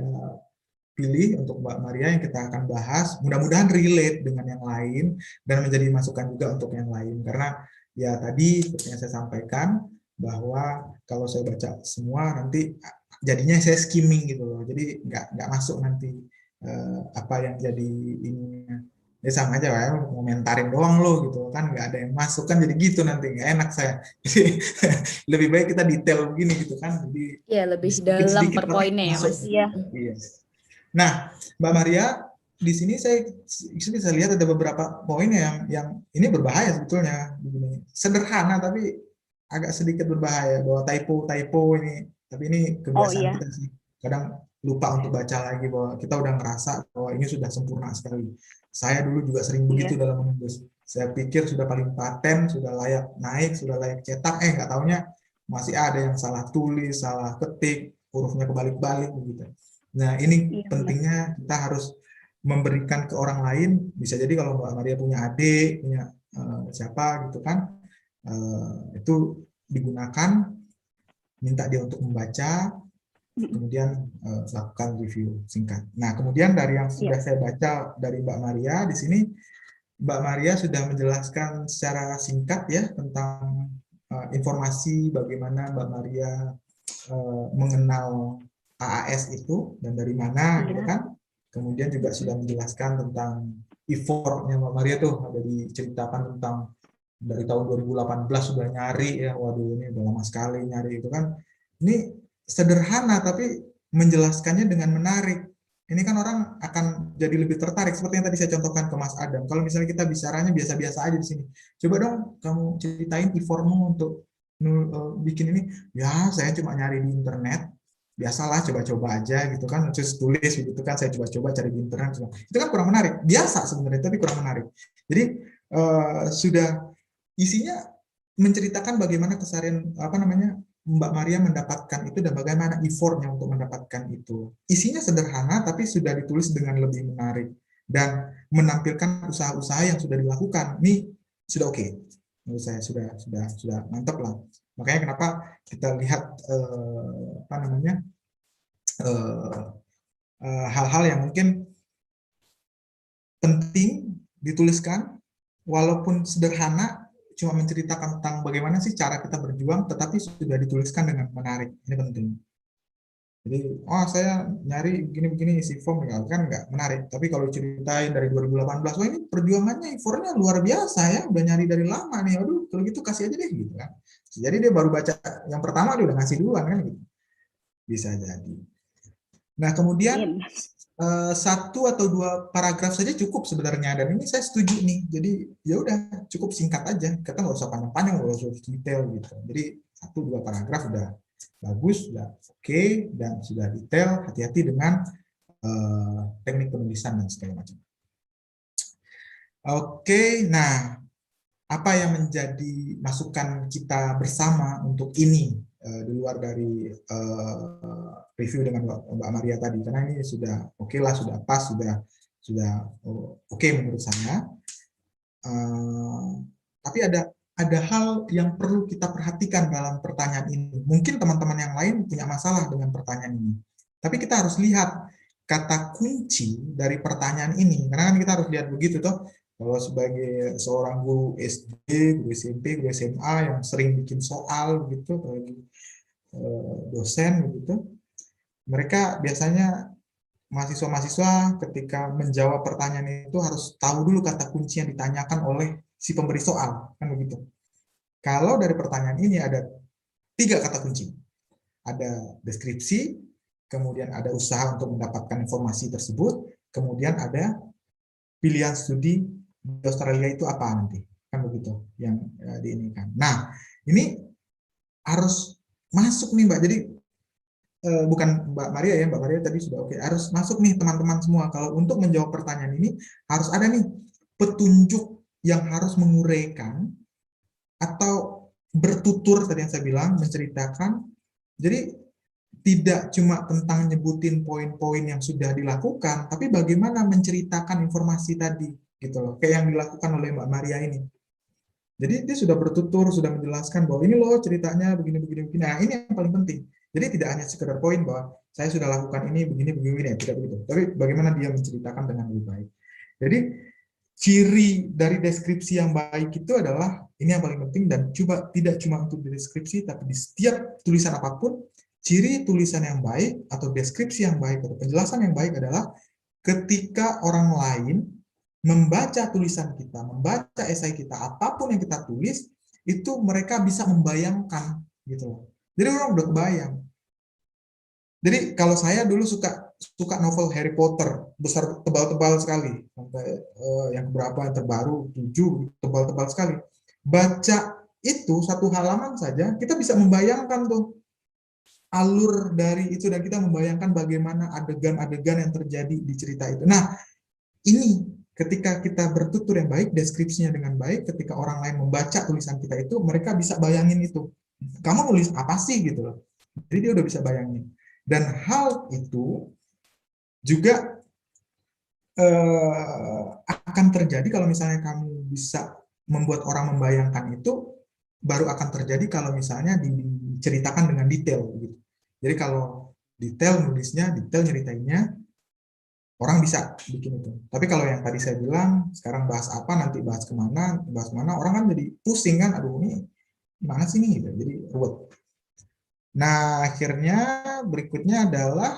pilih untuk Mbak Maria yang kita akan bahas. Mudah-mudahan relate dengan yang lain dan menjadi masukan juga untuk yang lain. Karena ya tadi seperti yang saya sampaikan, bahwa kalau saya baca semua nanti jadinya saya skimming gitu loh. Jadi nggak masuk nanti apa yang jadi ininya. Ya sama aja ya, komentarin doang lo gitu kan, nggak ada yang masuk kan, jadi gitu nanti nggak enak saya. Jadi lebih baik kita detail begini gitu kan, jadi Iya, lebih dalam per nanti poinnya ya masuk. Mas. Iya. Iya. Nah, Mbak Maria, di sini saya bisa lihat ada beberapa poin yang ini berbahaya sebetulnya. Begini. Sederhana tapi agak sedikit berbahaya, bahwa typo ini, tapi ini kebiasaan iya. kita sih. Kadang lupa untuk baca lagi bahwa kita udah ngerasa bahwa ini sudah sempurna sekali. Saya dulu juga sering begitu dalam menulis. Saya pikir sudah paling paten, sudah layak naik, sudah layak cetak, nggak taunya masih ada yang salah tulis, salah ketik, hurufnya kebalik-balik begitu. Nah, ini pentingnya kita harus memberikan ke orang lain. Bisa jadi kalau Mbak Maria punya adik, punya siapa gitu kan, itu digunakan, minta dia untuk membaca, kemudian lakukan review singkat. Nah, kemudian dari yang sudah saya baca dari Mbak Maria di sini, Mbak Maria sudah menjelaskan secara singkat ya tentang informasi bagaimana Mbak Maria mengenal AAS itu dan dari mana gitu kan. Kemudian juga sudah menjelaskan tentang effort-nya Mbak Maria tuh, ada diceritakan tentang dari tahun 2018 sudah nyari ya, waduh ini udah lama sekali nyari itu kan. Ini sederhana tapi menjelaskannya dengan menarik. Ini kan orang akan jadi lebih tertarik seperti yang tadi saya contohkan ke Mas Adam. Kalau misalnya kita bicaranya biasa-biasa aja di sini. Coba dong kamu ceritain effortmu untuk bikin ini. Ya, saya cuma nyari di internet. Biasalah coba-coba aja gitu kan, terus tulis gitu kan, saya coba-coba cari di internet. Itu kan kurang menarik. Biasa sebenarnya tapi kurang menarik. Jadi sudah isinya menceritakan bagaimana keseharian Mbak Maria mendapatkan itu dan bagaimana effortnya untuk mendapatkan itu. Isinya sederhana tapi sudah ditulis dengan lebih menarik dan menampilkan usaha-usaha yang sudah dilakukan. Ini sudah oke. Menurut saya sudah mantap lah. Makanya kenapa kita lihat hal-hal yang mungkin penting dituliskan walaupun sederhana, cuma menceritakan tentang bagaimana sih cara kita berjuang, tetapi sudah dituliskan dengan menarik. Ini penting. Jadi, saya nyari begini-begini isi form, kan nggak menarik. Tapi kalau ceritain dari 2018, wah ini perjuangannya, effortnya luar biasa ya, udah nyari dari lama nih. Aduh, kalau gitu kasih aja deh gitu kan. Jadi dia baru baca yang pertama dia udah ngasih duluan kan gitu. Bisa jadi. Nah, kemudian 1 atau 2 paragraf saja cukup sebenarnya, dan ini saya setuju nih. Jadi ya udah cukup singkat aja, kita nggak usah panjang-panjang, nggak usah detail gitu. Jadi 1-2 paragraf udah bagus, sudah oke, dan sudah detail. Hati-hati dengan teknik penulisan dan segala macam. Oke, nah apa yang menjadi masukan kita bersama untuk ini di luar dari review dengan Mbak Maria tadi, karena ini sudah oke lah, sudah pas, sudah oke menurut saya. Tapi ada hal yang perlu kita perhatikan dalam pertanyaan ini. Mungkin teman-teman yang lain punya masalah dengan pertanyaan ini. Tapi kita harus lihat kata kunci dari pertanyaan ini. Karena kan kita harus lihat begitu toh. Kalau sebagai seorang guru SD, guru SMP, guru SMA yang sering bikin soal gitu, bagi dosen gitu, mereka biasanya mahasiswa-mahasiswa ketika menjawab pertanyaan itu harus tahu dulu kata kunci yang ditanyakan oleh si pemberi soal, kan begitu. Kalau dari pertanyaan ini ada 3 kata kunci. Ada deskripsi, kemudian ada usaha untuk mendapatkan informasi tersebut, kemudian ada pilihan studi di Australia itu apa nanti, kan begitu yang diinginkan. Nah, ini harus masuk nih Mbak. Jadi bukan Mbak Maria ya, Mbak Maria tadi sudah oke. Harus masuk nih teman-teman semua. Kalau untuk menjawab pertanyaan ini harus ada nih petunjuk yang harus menguraikan atau bertutur tadi yang saya bilang, menceritakan. Jadi tidak cuma tentang nyebutin poin-poin yang sudah dilakukan, tapi bagaimana menceritakan informasi tadi, gitu loh. Kayak yang dilakukan oleh Mbak Maria ini. Jadi dia sudah bertutur, sudah menjelaskan bahwa ini loh ceritanya begini. Nah, ini yang paling penting. Jadi tidak hanya sekedar poin bahwa saya sudah lakukan ini begini, tidak begitu. Tapi bagaimana dia menceritakan dengan lebih baik. Jadi ciri dari deskripsi yang baik itu adalah, ini yang paling penting, dan coba tidak cuma untuk deskripsi, tapi di setiap tulisan apapun, ciri tulisan yang baik atau deskripsi yang baik atau penjelasan yang baik adalah ketika orang lain membaca tulisan kita, membaca esai kita, apapun yang kita tulis, itu mereka bisa membayangkan gitu. Jadi orang udah kebayang. Jadi kalau saya dulu suka novel Harry Potter, besar, tebal-tebal sekali, sampai yang berapa yang terbaru 7, tebal-tebal sekali. Baca itu 1 halaman saja kita bisa membayangkan tuh alur dari itu, dan kita membayangkan bagaimana adegan-adegan yang terjadi di cerita itu. Nah, ini ketika kita bertutur yang baik, deskripsinya dengan baik, ketika orang lain membaca tulisan kita itu, mereka bisa bayangin itu. Kamu nulis apa sih gitu loh. Jadi dia udah bisa bayangin. Dan hal itu juga akan terjadi kalau misalnya kamu bisa membuat orang membayangkan itu, baru akan terjadi kalau misalnya diceritakan dengan detail gitu. Jadi kalau detail nulisnya, detail ceritainnya, orang bisa bikin itu. Tapi kalau yang tadi saya bilang, sekarang bahas apa, nanti bahas kemana, orang kan jadi pusing kan, aduh ini gimana sih nih gitu, jadi ruwet. Nah, akhirnya berikutnya adalah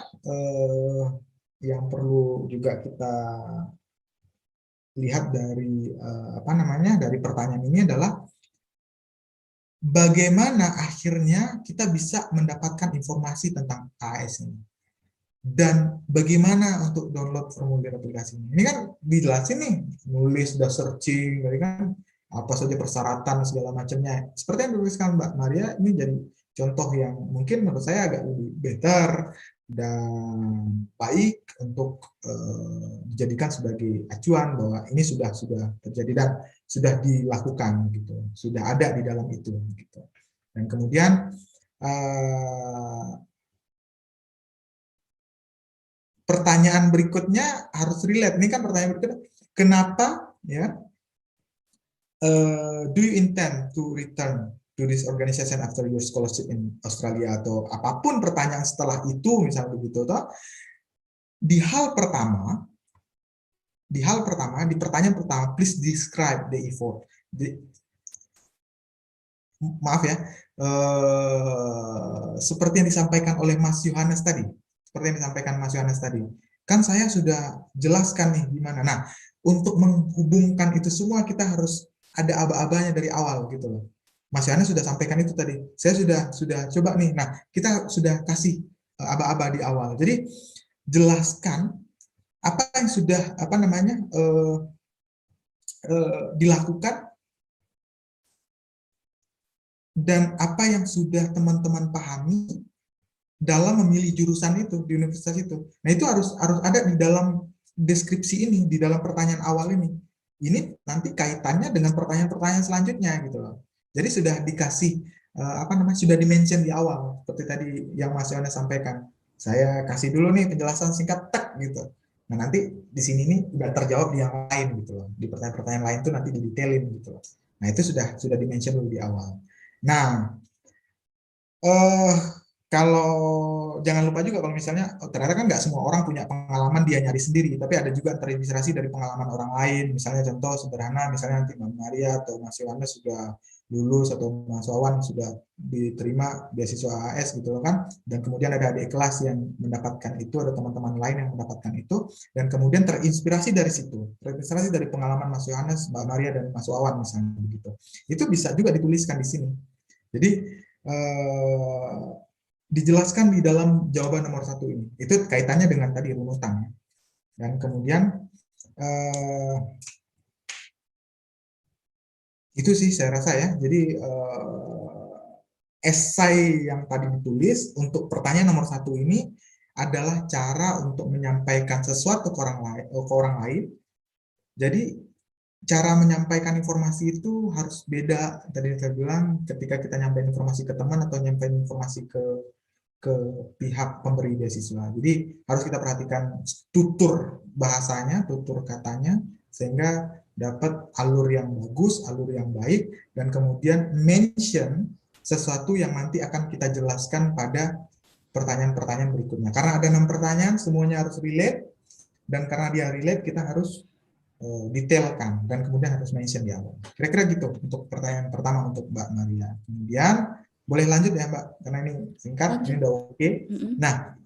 yang perlu juga kita lihat dari dari pertanyaan ini adalah bagaimana akhirnya kita bisa mendapatkan informasi tentang KAS ini. Dan bagaimana untuk download formulir aplikasi ini. Ini kan dijelasin nih, nulis, udah searching, kan apa saja persyaratan segala macamnya. Seperti yang dituliskan Mbak Maria, ini jadi contoh yang mungkin menurut saya agak lebih better dan baik untuk dijadikan sebagai acuan bahwa ini sudah terjadi dan sudah dilakukan gitu, sudah ada di dalam itu gitu. Dan kemudian pertanyaan berikutnya harus relate. Ini kan pertanyaan berikutnya, kenapa ya do you intend to return to this organization after your scholarship in Australia, atau apapun pertanyaan setelah itu misalnya begitu toh. Di pertanyaan pertama, please describe the effort. Maaf ya, seperti yang disampaikan oleh Mas Yohanes tadi. Kan saya sudah jelaskan nih gimana. Nah, untuk menghubungkan itu semua kita harus ada aba-abanya dari awal gitu loh. Mas Yohanes sudah sampaikan itu tadi. Saya sudah coba nih. Nah, kita sudah kasih aba-aba di awal. Jadi jelaskan apa yang sudah dilakukan dan apa yang sudah teman-teman pahami dalam memilih jurusan itu di universitas itu. Nah, itu harus ada di dalam deskripsi ini, di dalam pertanyaan awal ini. Ini nanti kaitannya dengan pertanyaan-pertanyaan selanjutnya gitu loh. Jadi sudah dikasih sudah di-mention di awal seperti tadi yang Mas Yohanes sampaikan. Saya kasih dulu nih penjelasan singkat gitu. Nah, nanti di sini nih udah terjawab di yang lain gitu loh. Di pertanyaan-pertanyaan lain itu nanti didetailin gitu loh. Nah, itu sudah di-mention dulu di awal. Nah, kalau jangan lupa juga kalau misalnya ternyata kan nggak semua orang punya pengalaman dia nyari sendiri, tapi ada juga terinspirasi dari pengalaman orang lain. Misalnya contoh sederhana, misalnya nanti Mbak Maria atau Mas Yohanes sudah lulus atau Mas Wawan sudah diterima beasiswa AS gitu loh kan, dan kemudian ada adik kelas yang mendapatkan itu, ada teman-teman lain yang mendapatkan itu, dan kemudian terinspirasi dari situ, terinspirasi dari pengalaman Mas Yohanes, Mbak Maria, dan Mas Wawan misalnya begitu. Itu bisa juga dituliskan di sini. Jadi dijelaskan di dalam jawaban nomor 1 ini. Itu kaitannya dengan tadi runutan. Dan kemudian itu sih saya rasa ya. Jadi esai yang tadi ditulis untuk pertanyaan nomor 1 ini adalah cara untuk menyampaikan sesuatu ke orang lain. Jadi cara menyampaikan informasi itu harus beda. Tadi saya bilang ketika kita nyampaikan informasi ke teman atau nyampaikan informasi ke pihak pemberi beasiswa. Jadi harus kita perhatikan tutur bahasanya, tutur katanya, sehingga dapat alur yang bagus, alur yang baik, dan kemudian mention sesuatu yang nanti akan kita jelaskan pada pertanyaan-pertanyaan berikutnya. Karena ada 6 pertanyaan, semuanya harus relate, dan karena dia relate, kita harus detailkan, dan kemudian harus mention di awal. Kira-kira gitu untuk pertanyaan pertama untuk Mbak Maria. Kemudian boleh lanjut ya Mbak, karena ini singkat, ini udah oke. Nah,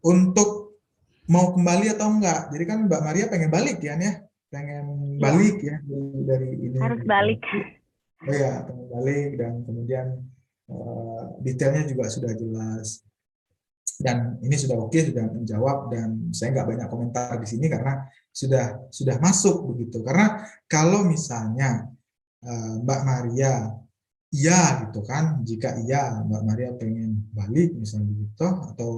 untuk mau kembali atau enggak, jadi kan Mbak Maria pengen balik ya, pengen balik ya dari ini. Harus balik. Oh ya, pengen balik, dan kemudian detailnya juga sudah jelas. Dan ini sudah oke, sudah menjawab, dan saya nggak banyak komentar di sini karena sudah masuk begitu. Karena kalau misalnya Mbak Maria iya gitu kan, jika iya Mbak Maria pengen balik misalnya begitu, atau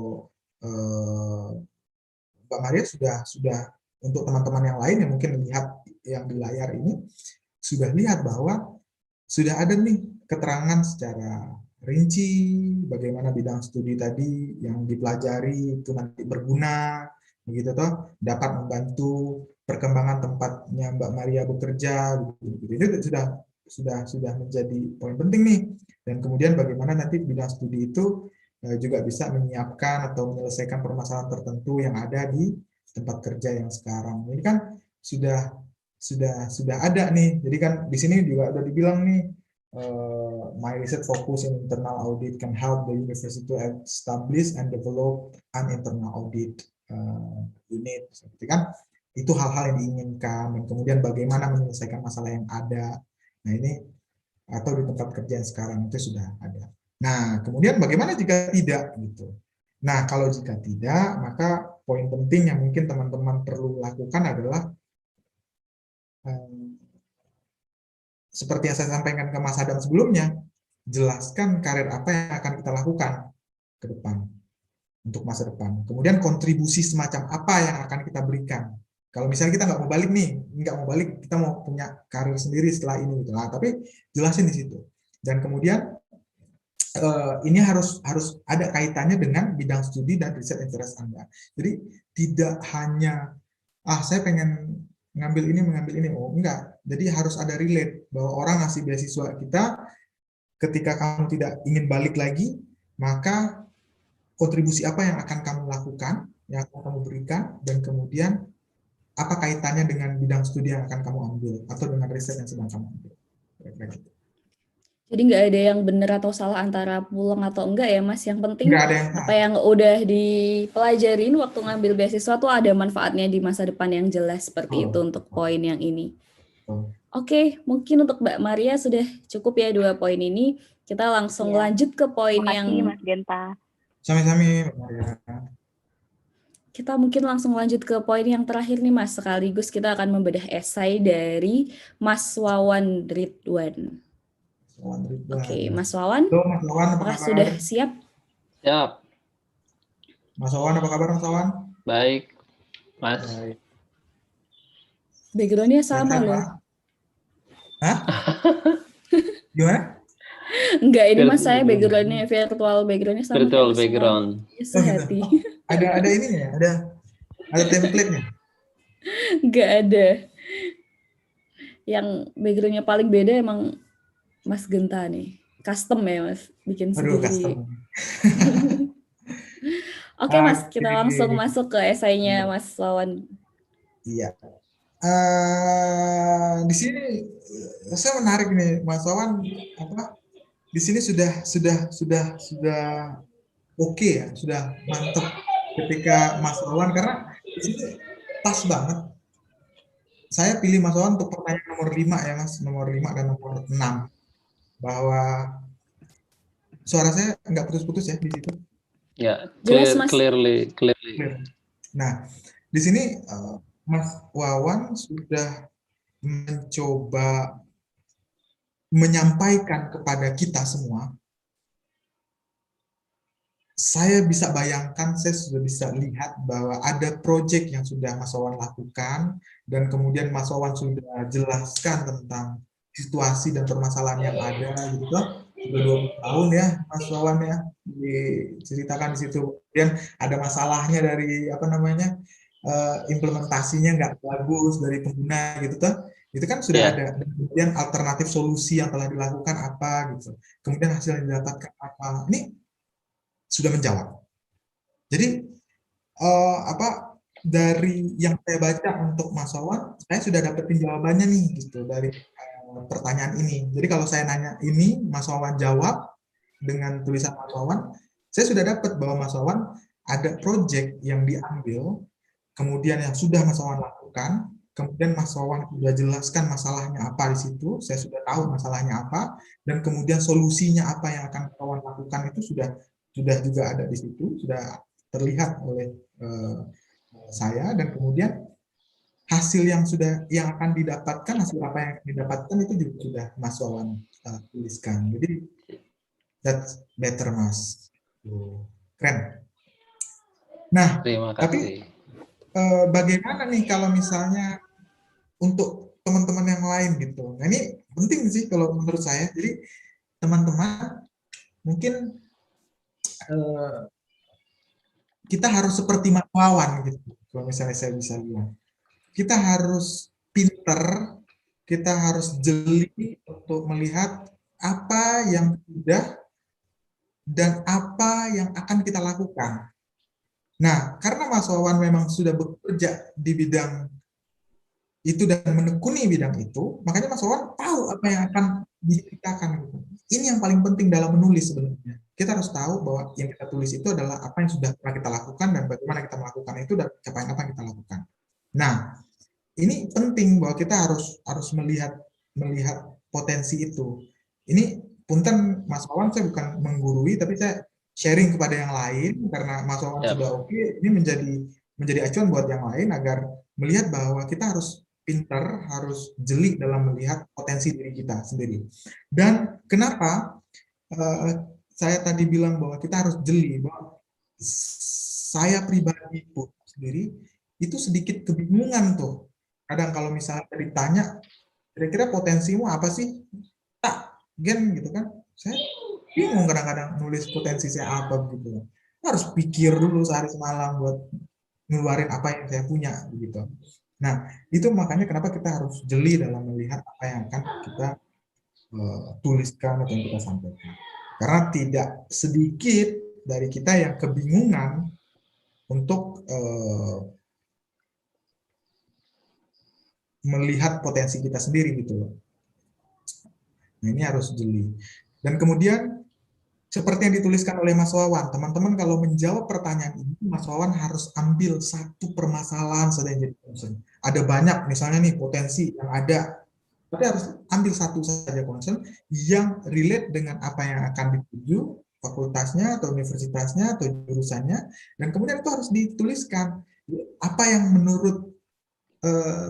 Mbak Maria sudah untuk teman-teman yang lain yang mungkin lihat yang di layar ini sudah lihat bahwa sudah ada nih keterangan secara rinci bagaimana bidang studi tadi yang dipelajari itu nanti berguna begitu toh, dapat membantu perkembangan tempatnya Mbak Maria bekerja gitu. Itu sudah menjadi poin penting nih. Dan kemudian bagaimana nanti bidang studi itu juga bisa menyiapkan atau menyelesaikan permasalahan tertentu yang ada di tempat kerja yang sekarang. Ini kan sudah ada nih. Jadi kan di sini juga udah dibilang nih, my research focus in internal audit can help the university to establish and develop an internal audit unit. Seperti kan itu hal-hal yang diinginkan, dan kemudian bagaimana menyelesaikan masalah yang ada. Nah ini atau di tempat kerja yang sekarang itu sudah ada. Nah kemudian bagaimana jika tidak gitu. Nah kalau jika tidak, maka poin penting yang mungkin teman-teman perlu lakukan adalah seperti yang saya sampaikan ke Mas Adam sebelumnya, jelaskan karir apa yang akan kita lakukan ke depan untuk masa depan. Kemudian kontribusi semacam apa yang akan kita berikan. Kalau misalnya kita nggak mau balik nih, kita mau punya karir sendiri setelah ini gitu lah. Tapi jelasin di situ. Dan kemudian ini harus ada kaitannya dengan bidang studi dan riset interest Anda. Jadi tidak hanya saya pengen mengambil ini, oh enggak. Jadi harus ada relate bahwa orang ngasih beasiswa kita, ketika kamu tidak ingin balik lagi, maka kontribusi apa yang akan kamu lakukan, yang akan kamu berikan, dan kemudian apa kaitannya dengan bidang studi yang akan kamu ambil atau dengan riset yang sedang kamu ambil. Jadi nggak ada yang benar atau salah antara pulang atau enggak ya Mas, yang penting apa yang udah dipelajarin waktu ngambil beasiswa tuh ada manfaatnya di masa depan yang jelas, seperti itu untuk poin yang ini. Oke, mungkin untuk Mbak Maria sudah cukup ya 2 poin ini. Kita langsung lanjut ke poin yang... Mas Genta. Sami-sami Mbak Maria. Kita mungkin langsung lanjut ke poin yang terakhir nih Mas, sekaligus kita akan membedah esai dari Mas Wawan Ridwan. Oke, Mas Wawan. Halo, Mas Wawan, apakah sudah siap? Siap. Mas Wawan, apa kabar Mas Wawan? Baik, Mas. Baik. Background-nya sama loh. Hah? Gimana? Enggak, ini Mas saya background-nya virtual, background-nya sama. Virtual background. Sehati. Ada ininya ya, ada template-nya. Enggak ada. Yang background-nya paling beda emang Mas Genta nih. Custom ya Mas, bikin sendiri. Custom. Oke Mas, kita langsung masuk ke esainya Mas Wawan. Iya. Di sini saya menarik nih Mas Wawan, apa? Di sini sudah oke ya, sudah mantap ketika Mas Wawan, karena di sini pas banget. Saya pilih Mas Wawan untuk pertanyaan nomor 5 ya Mas, nomor 5 dan nomor 6. Bahwa suara saya nggak putus-putus ya di situ. Ya, Jelas, Mas. clearly. Nah, di sini Mas Wawan sudah mencoba menyampaikan kepada kita semua. Saya bisa bayangkan, saya sudah bisa lihat bahwa ada proyek yang sudah Mas Wawan lakukan, dan kemudian Mas Wawan sudah jelaskan tentang situasi dan permasalahan yang ada, gitu. Sudah 20 tahun ya Mas Wawan ya, diceritakan di situ. Kemudian ada masalahnya dari apa namanya, implementasinya nggak bagus dari pengguna, gitu toh. Itu kan sudah ada. Dan kemudian alternatif solusi yang telah dilakukan apa, gitu. Kemudian hasil yang didapatkan apa. Ini sudah menjawab. Jadi dari yang saya baca untuk Mas Wawan, saya sudah dapetin jawabannya nih gitu dari pertanyaan ini. Jadi kalau saya nanya ini, Mas Wawan jawab dengan tulisan Mas Wawan, saya sudah dapat bahwa Mas Wawan ada proyek yang diambil, kemudian yang sudah Mas Wawan lakukan, kemudian Mas Wawan sudah jelaskan masalahnya apa di situ, saya sudah tahu masalahnya apa, dan kemudian solusinya apa yang akan Mas Wawan lakukan itu sudah juga ada di situ, sudah terlihat oleh saya, dan kemudian hasil yang akan didapatkan, hasil apa yang didapatkan itu juga sudah Mas Wawan tuliskan. Jadi that's better Mas. Keren. Nah, tapi bagaimana nih kalau misalnya untuk teman-teman yang lain gitu. Nah, ini penting sih kalau menurut saya. Jadi teman-teman mungkin kita harus seperti Mas Wawan gitu, kalau misalnya saya bisa bilang. Kita harus pinter, kita harus jeli untuk melihat apa yang sudah dan apa yang akan kita lakukan. Nah, karena Mas Wawan memang sudah bekerja di bidang itu dan menekuni bidang itu, makanya Mas Wawan tahu apa yang akan diceritakan gitu. Ini yang paling penting dalam menulis sebenarnya. Kita harus tahu bahwa yang kita tulis itu adalah apa yang sudah pernah kita lakukan dan bagaimana kita melakukan itu dan capaian apa yang kita lakukan. Nah, ini penting bahwa kita harus melihat potensi itu. Ini punten Mas Wawan, saya bukan menggurui, tapi saya sharing kepada yang lain karena Mas Wawan sudah oke. Ini menjadi acuan buat yang lain agar melihat bahwa kita harus pintar, harus jeli dalam melihat potensi diri kita sendiri. Dan kenapa saya tadi bilang bahwa kita harus jeli, bahwa saya pribadi pun sendiri itu sedikit kebingungan tuh. Kadang kalau misalnya ditanya, kira-kira potensimu apa sih? Tak, gen gitu kan. Saya bingung kadang-kadang nulis potensi saya apa gitu. Harus pikir dulu sehari semalam buat ngeluarin apa yang saya punya begitu. Nah, itu makanya kenapa kita harus jeli dalam melihat apa yang akan kita tuliskan atau yang kita sampaikan. Karena tidak sedikit dari kita yang kebingungan untuk melihat potensi kita sendiri gitu loh. Nah, ini harus jeli. Dan kemudian seperti yang dituliskan oleh Mas Wawan, teman-teman kalau menjawab pertanyaan ini, Mas Wawan harus ambil satu permasalahan saja yang jadi concern. Ada banyak, misalnya nih potensi yang ada, tapi harus ambil satu saja concern yang relate dengan apa yang akan dituju, fakultasnya atau universitasnya atau jurusannya, dan kemudian itu harus dituliskan apa yang menurut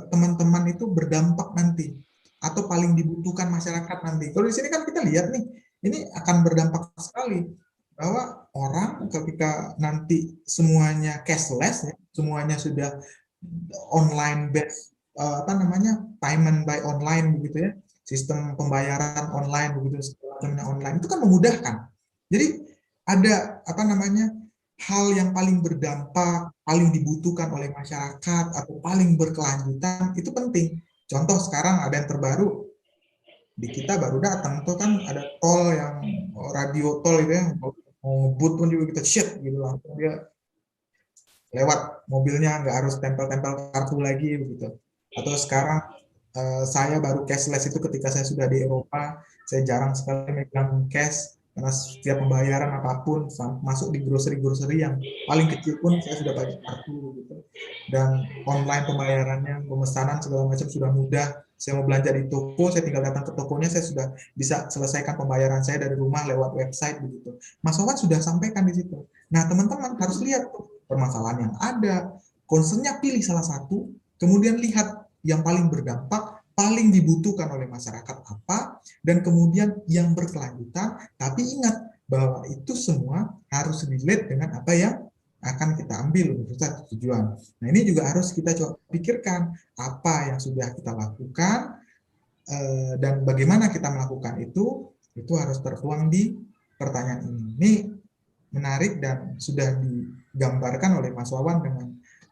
teman-teman itu berdampak nanti atau paling dibutuhkan masyarakat nanti. Kalau di sini kan kita lihat nih, ini akan berdampak sekali bahwa orang ketika nanti semuanya cashless ya, semuanya sudah online based payment by online begitu ya, sistem pembayaran online begitu, sistemnya online itu kan memudahkan. Jadi ada hal yang paling berdampak, paling dibutuhkan oleh masyarakat atau paling berkelanjutan itu penting. Contoh sekarang ada yang terbaru di kita baru datang tuh kan ada tol yang radio tol itu ya, mau ngebut pun juga kita shit gitu, langsung dia lewat mobilnya, nggak harus tempel-tempel kartu lagi begitu. Atau sekarang saya baru cashless itu ketika saya sudah di Eropa, saya jarang sekali megang cash karena setiap pembayaran apapun masuk di grocery yang paling kecil pun saya sudah pakai kartu gitu. Dan online pembayarannya, pemesanan segala macam sudah mudah. Saya mau belanja di toko, saya tinggal datang ke tokonya, saya sudah bisa selesaikan pembayaran saya dari rumah lewat website begitu. Mas Wawan sudah sampaikan di situ. Nah, teman-teman harus lihat tuh permasalahan yang ada, concernnya pilih salah satu, kemudian lihat yang paling berdampak, paling dibutuhkan oleh masyarakat apa, dan kemudian yang berkelanjutan, tapi ingat bahwa itu semua harus relate dengan apa yang akan kita ambil untuk satu tujuan. Nah, ini juga harus kita coba pikirkan apa yang sudah kita lakukan dan bagaimana kita melakukan itu harus tertuang di pertanyaan ini. Ini menarik dan sudah digambarkan oleh Mas Wawan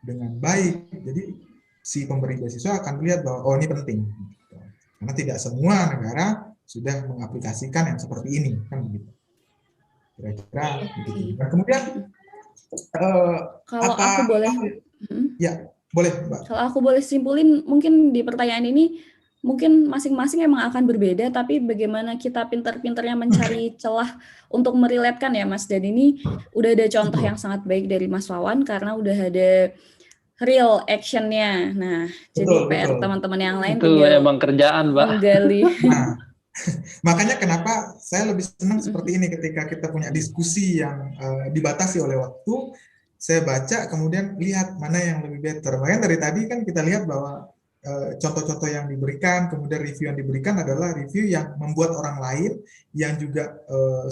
dengan baik. Jadi si pemberi beasiswa akan melihat bahwa oh ini penting, karena tidak semua negara sudah mengaplikasikan yang seperti ini, kan begitu. Kira-kira begitu. Dan kemudian kalau aku boleh, ya boleh Mbak. Kalau aku boleh simpulin, mungkin di pertanyaan ini mungkin masing-masing emang akan berbeda, tapi bagaimana kita pintar-pintarnya mencari celah untuk meriletkan ya Mas. Dan ini udah ada contoh yang sangat baik dari Mas Wawan karena udah ada real action-nya. Nah, jadi PR teman-teman yang lain itu emang kerjaan, Mbak. Menggali. Nah, makanya kenapa saya lebih senang seperti ini ketika kita punya diskusi yang dibatasi oleh waktu, saya baca kemudian lihat mana yang lebih better. Makanya dari tadi kan kita lihat bahwa contoh-contoh yang diberikan, kemudian review yang diberikan adalah review yang membuat orang lain yang juga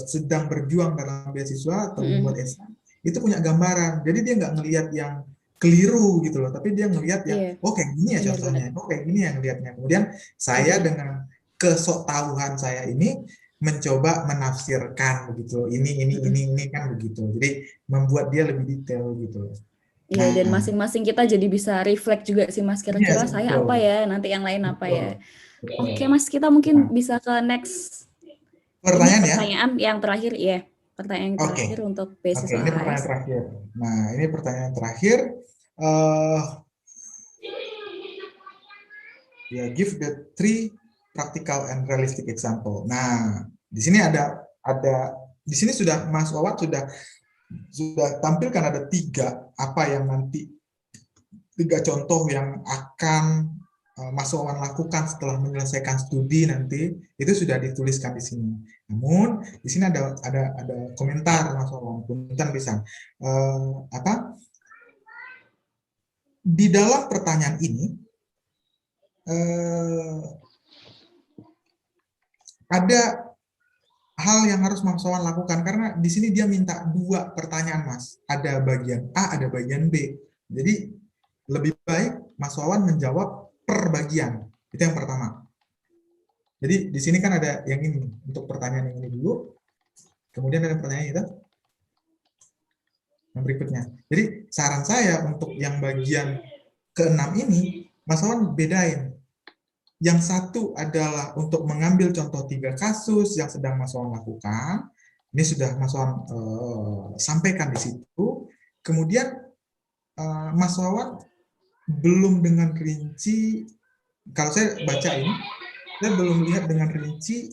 sedang berjuang dalam beasiswa atau membuat esai, itu punya gambaran. Jadi dia nggak ngelihat yang keliru gitu loh, tapi dia ngelihat yang oh kayak gini ya contohnya, oh kayak gini yang lihatnya. Kemudian saya dengan kesoktahuan saya ini mencoba menafsirkan begitu, ini kan begitu. Jadi membuat dia lebih detail gitu. Iya, dan masing-masing kita jadi bisa reflect juga sih Mas, kira-kira saya apa ya, nanti yang lain apa ya. Oke Mas, kita mungkin bisa ke next pertanyaan yang terakhir ya. Pertanyaan yang terakhir untuk beasiswa. Ini pertanyaan terakhir. Nah, ini pertanyaan terakhir. Give the 3 practical and realistic example. Nah, di sini di sini sudah Mas Wawan sudah tampilkan ada 3 apa yang nanti 3 contoh yang akan Mas Wawan lakukan setelah menyelesaikan studi nanti, itu sudah dituliskan di sini. Namun di sini ada komentar Mas Wawan, punten bisa di dalam pertanyaan ini ada hal yang harus Mas Wawan lakukan, karena di sini dia minta 2 pertanyaan Mas, ada bagian A, ada bagian B. Jadi lebih baik Mas Wawan menjawab per bagian. Itu yang pertama. Jadi di sini kan ada yang ini, untuk pertanyaan yang ini dulu, kemudian ada pertanyaan itu yang berikutnya. Jadi saran saya untuk yang bagian ke-6 ini, Mas Wawan bedain. Yang satu adalah untuk mengambil contoh 3 kasus yang sedang Mas Wawan lakukan. Ini sudah Mas Wawan sampaikan di situ. Kemudian Mas Wawan belum dengan rinci, kalau saya baca ini, saya belum lihat dengan rinci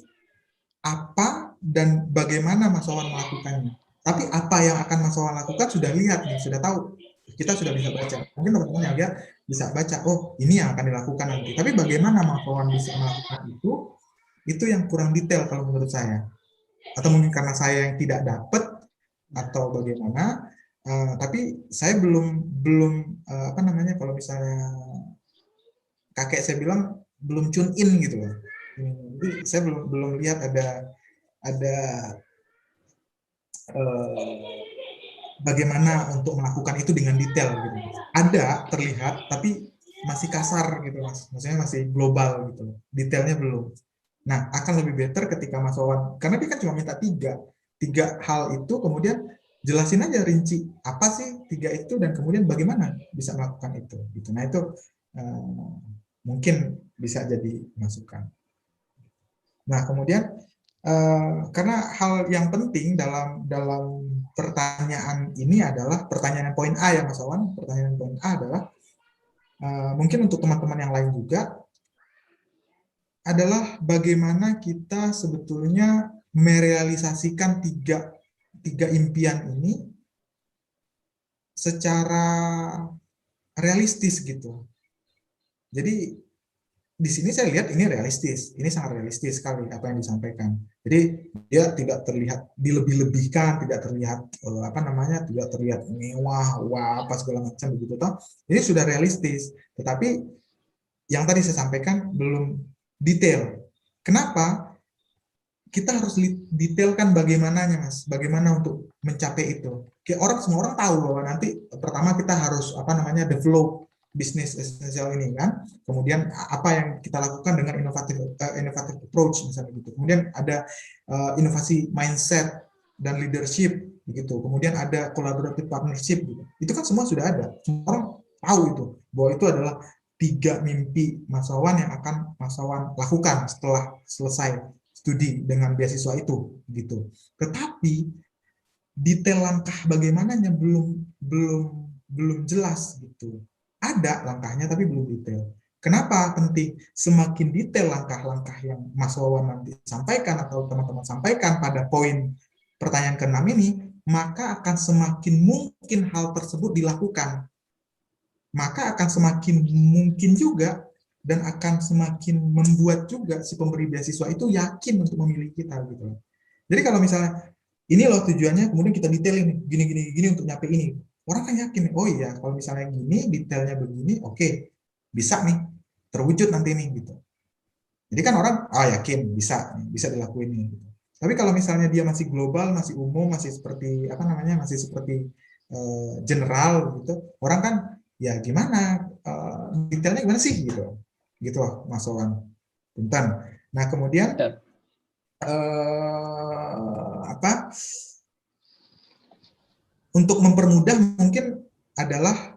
apa dan bagaimana Mas Wawan melakukannya. Tapi apa yang akan Mas Wawan lakukan sudah lihat nih, sudah tahu. Kita sudah bisa baca. Mungkin teman-teman yang lihat bisa baca, oh ini yang akan dilakukan nanti. Tapi bagaimana Mas Wawan bisa melakukan itu yang kurang detail kalau menurut saya. Atau mungkin karena saya yang tidak dapat atau bagaimana. Tapi saya belum apa namanya, kalau misalnya kakek saya bilang belum tune in gitu loh. Jadi saya belum lihat ada bagaimana untuk melakukan itu dengan detail gitu. Ada terlihat tapi masih kasar gitu Mas. Maksudnya masih global gitu. Detailnya belum. Nah, akan lebih better ketika Mas Wawan, karena dia kan cuma minta 3 hal itu, kemudian jelasin aja rinci apa sih 3 itu dan kemudian bagaimana bisa melakukan itu gitu. Nah, itu mungkin bisa jadi masukan. Nah, kemudian Karena hal yang penting dalam pertanyaan ini adalah pertanyaan poin A ya Mas Awan. Pertanyaan poin A adalah mungkin untuk teman-teman yang lain juga adalah bagaimana kita sebetulnya merealisasikan tiga impian ini secara realistis gitu. Jadi di sini saya lihat ini realistis, ini sangat realistis sekali apa yang disampaikan. Jadi dia tidak terlihat dilebih-lebihkan, tidak terlihat tidak terlihat mewah, wah apa segala macam begitu toh. Ini sudah realistis, tetapi yang tadi saya sampaikan belum detail. Kenapa? Kita harus detailkan bagaimananya, Mas. Bagaimana untuk mencapai itu. Semua orang tahu bahwa nanti pertama kita harus develop bisnis esensial ini kan. Kemudian apa yang kita lakukan dengan inovatif approach misalnya gitu. Kemudian ada inovasi mindset dan leadership begitu. Kemudian ada collaborative partnership gitu. Itu kan semua sudah ada. Semua orang tahu itu bahwa itu adalah 3 mimpi Mas Wawan yang akan Mas Wawan lakukan setelah selesai studi dengan beasiswa itu gitu. Tetapi detail langkah bagaimananya belum jelas gitu. Ada langkahnya tapi belum detail. Kenapa penting? Semakin detail langkah-langkah yang Mas Wawan nanti sampaikan atau teman-teman sampaikan pada poin pertanyaan ke-6 ini, maka akan semakin mungkin hal tersebut dilakukan. Maka akan semakin mungkin juga dan akan semakin membuat juga si pemberi beasiswa itu yakin untuk memilih kita gitu. Jadi kalau misalnya ini loh tujuannya, kemudian kita detailin gini untuk nyampe ini. Orang kan yakin, oh iya kalau misalnya gini, detailnya begini, oke, bisa nih, terwujud nanti nih gitu. Jadi kan orang, yakin, bisa dilakuin nih. Gitu. Tapi kalau misalnya dia masih global, masih umum, masih seperti general gitu, orang kan ya gimana, detailnya gimana sih gitu Mas Wawan. Punten. Nah kemudian untuk mempermudah mungkin adalah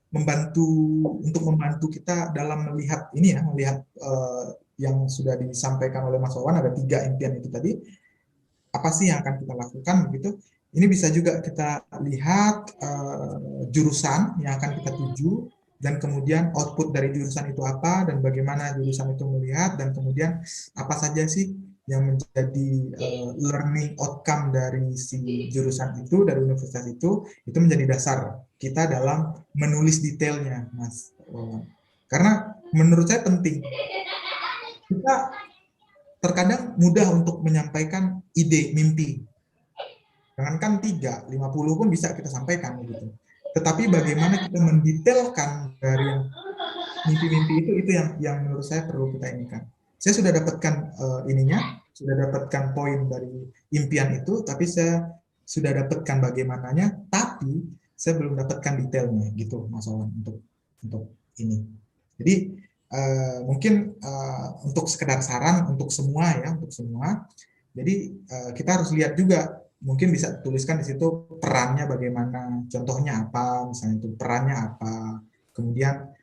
membantu kita dalam melihat ini ya, melihat yang sudah disampaikan oleh Mas Wawan, ada 3 impian itu tadi. Apa sih yang akan kita lakukan begitu? Ini bisa juga kita lihat jurusan yang akan kita tuju, dan kemudian output dari jurusan itu apa, dan bagaimana jurusan itu melihat, dan kemudian apa saja sih yang menjadi learning outcome dari si jurusan itu, dari universitas itu menjadi dasar kita dalam menulis detailnya, Mas. Karena menurut saya penting. Kita terkadang mudah untuk menyampaikan ide, mimpi. Jangankan 3, 50 pun bisa kita sampaikan gitu. Tetapi bagaimana kita mendetailkan dari mimpi-mimpi itu yang menurut saya perlu kita inikan. Saya sudah dapatkan sudah dapatkan poin dari impian itu, tapi saya sudah dapatkan bagaimananya, tapi saya belum dapatkan detailnya gitu Mas Wawan untuk ini. Jadi mungkin untuk sekedar saran untuk semua ya, untuk semua. Jadi kita harus lihat juga, mungkin bisa tuliskan di situ perannya bagaimana, contohnya apa, misalnya itu perannya apa. Kemudian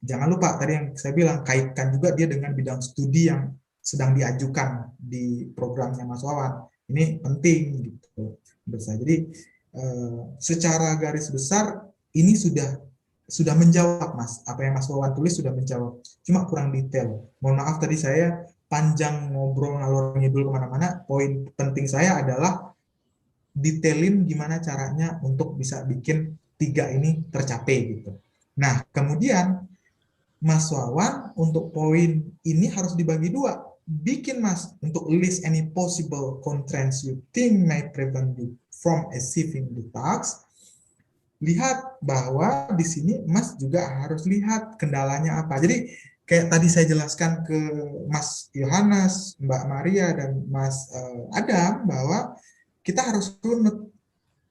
jangan lupa tadi yang saya bilang, kaitkan juga dia dengan bidang studi yang sedang diajukan di programnya Mas Wawan. Ini penting gitu. Jadi secara garis besar ini sudah menjawab Mas, apa yang Mas Wawan tulis sudah menjawab, cuma kurang detail. Mohon maaf tadi saya panjang ngobrol ngalor ngidul kemana-mana. Poin penting saya adalah detailin gimana caranya untuk bisa bikin 3 ini tercapai gitu. Nah kemudian Mas Wawan untuk poin ini harus dibagi 2. Bikin Mas untuk list any possible constraints you think may prevent you from achieving the task. Lihat bahwa di sini Mas juga harus lihat kendalanya apa. Jadi kayak tadi saya jelaskan ke Mas Yohanes, Mbak Maria, dan Mas Adam bahwa kita harus runut.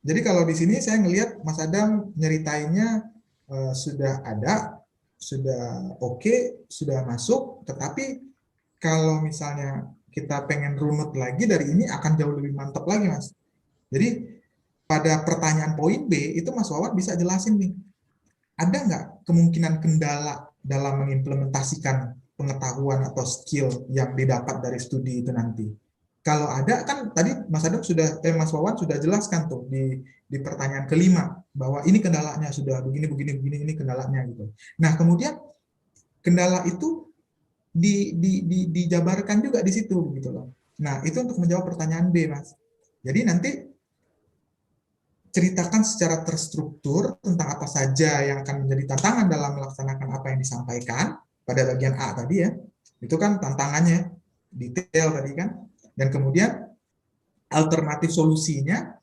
Jadi kalau di sini saya ngelihat Mas Adam nyeritainnya sudah ada, sudah oke, sudah masuk, tetapi kalau misalnya kita pengen runut lagi dari ini akan jauh lebih mantap lagi Mas. Jadi pada pertanyaan poin B itu Mas Wawan bisa jelasin nih, ada nggak kemungkinan kendala dalam mengimplementasikan pengetahuan atau skill yang didapat dari studi itu nanti. Kalau ada kan tadi Mas Adam Mas Wawan sudah jelaskan tuh di pertanyaan kelima bahwa ini kendalanya sudah begini ini kendalanya gitu. Nah kemudian kendala itu dijabarkan juga di situ gitu loh. Nah itu untuk menjawab pertanyaan B, Mas. Jadi nanti ceritakan secara terstruktur tentang apa saja yang akan menjadi tantangan dalam melaksanakan apa yang disampaikan pada bagian A tadi ya. Itu kan tantangannya, detail tadi kan. Dan kemudian alternatif solusinya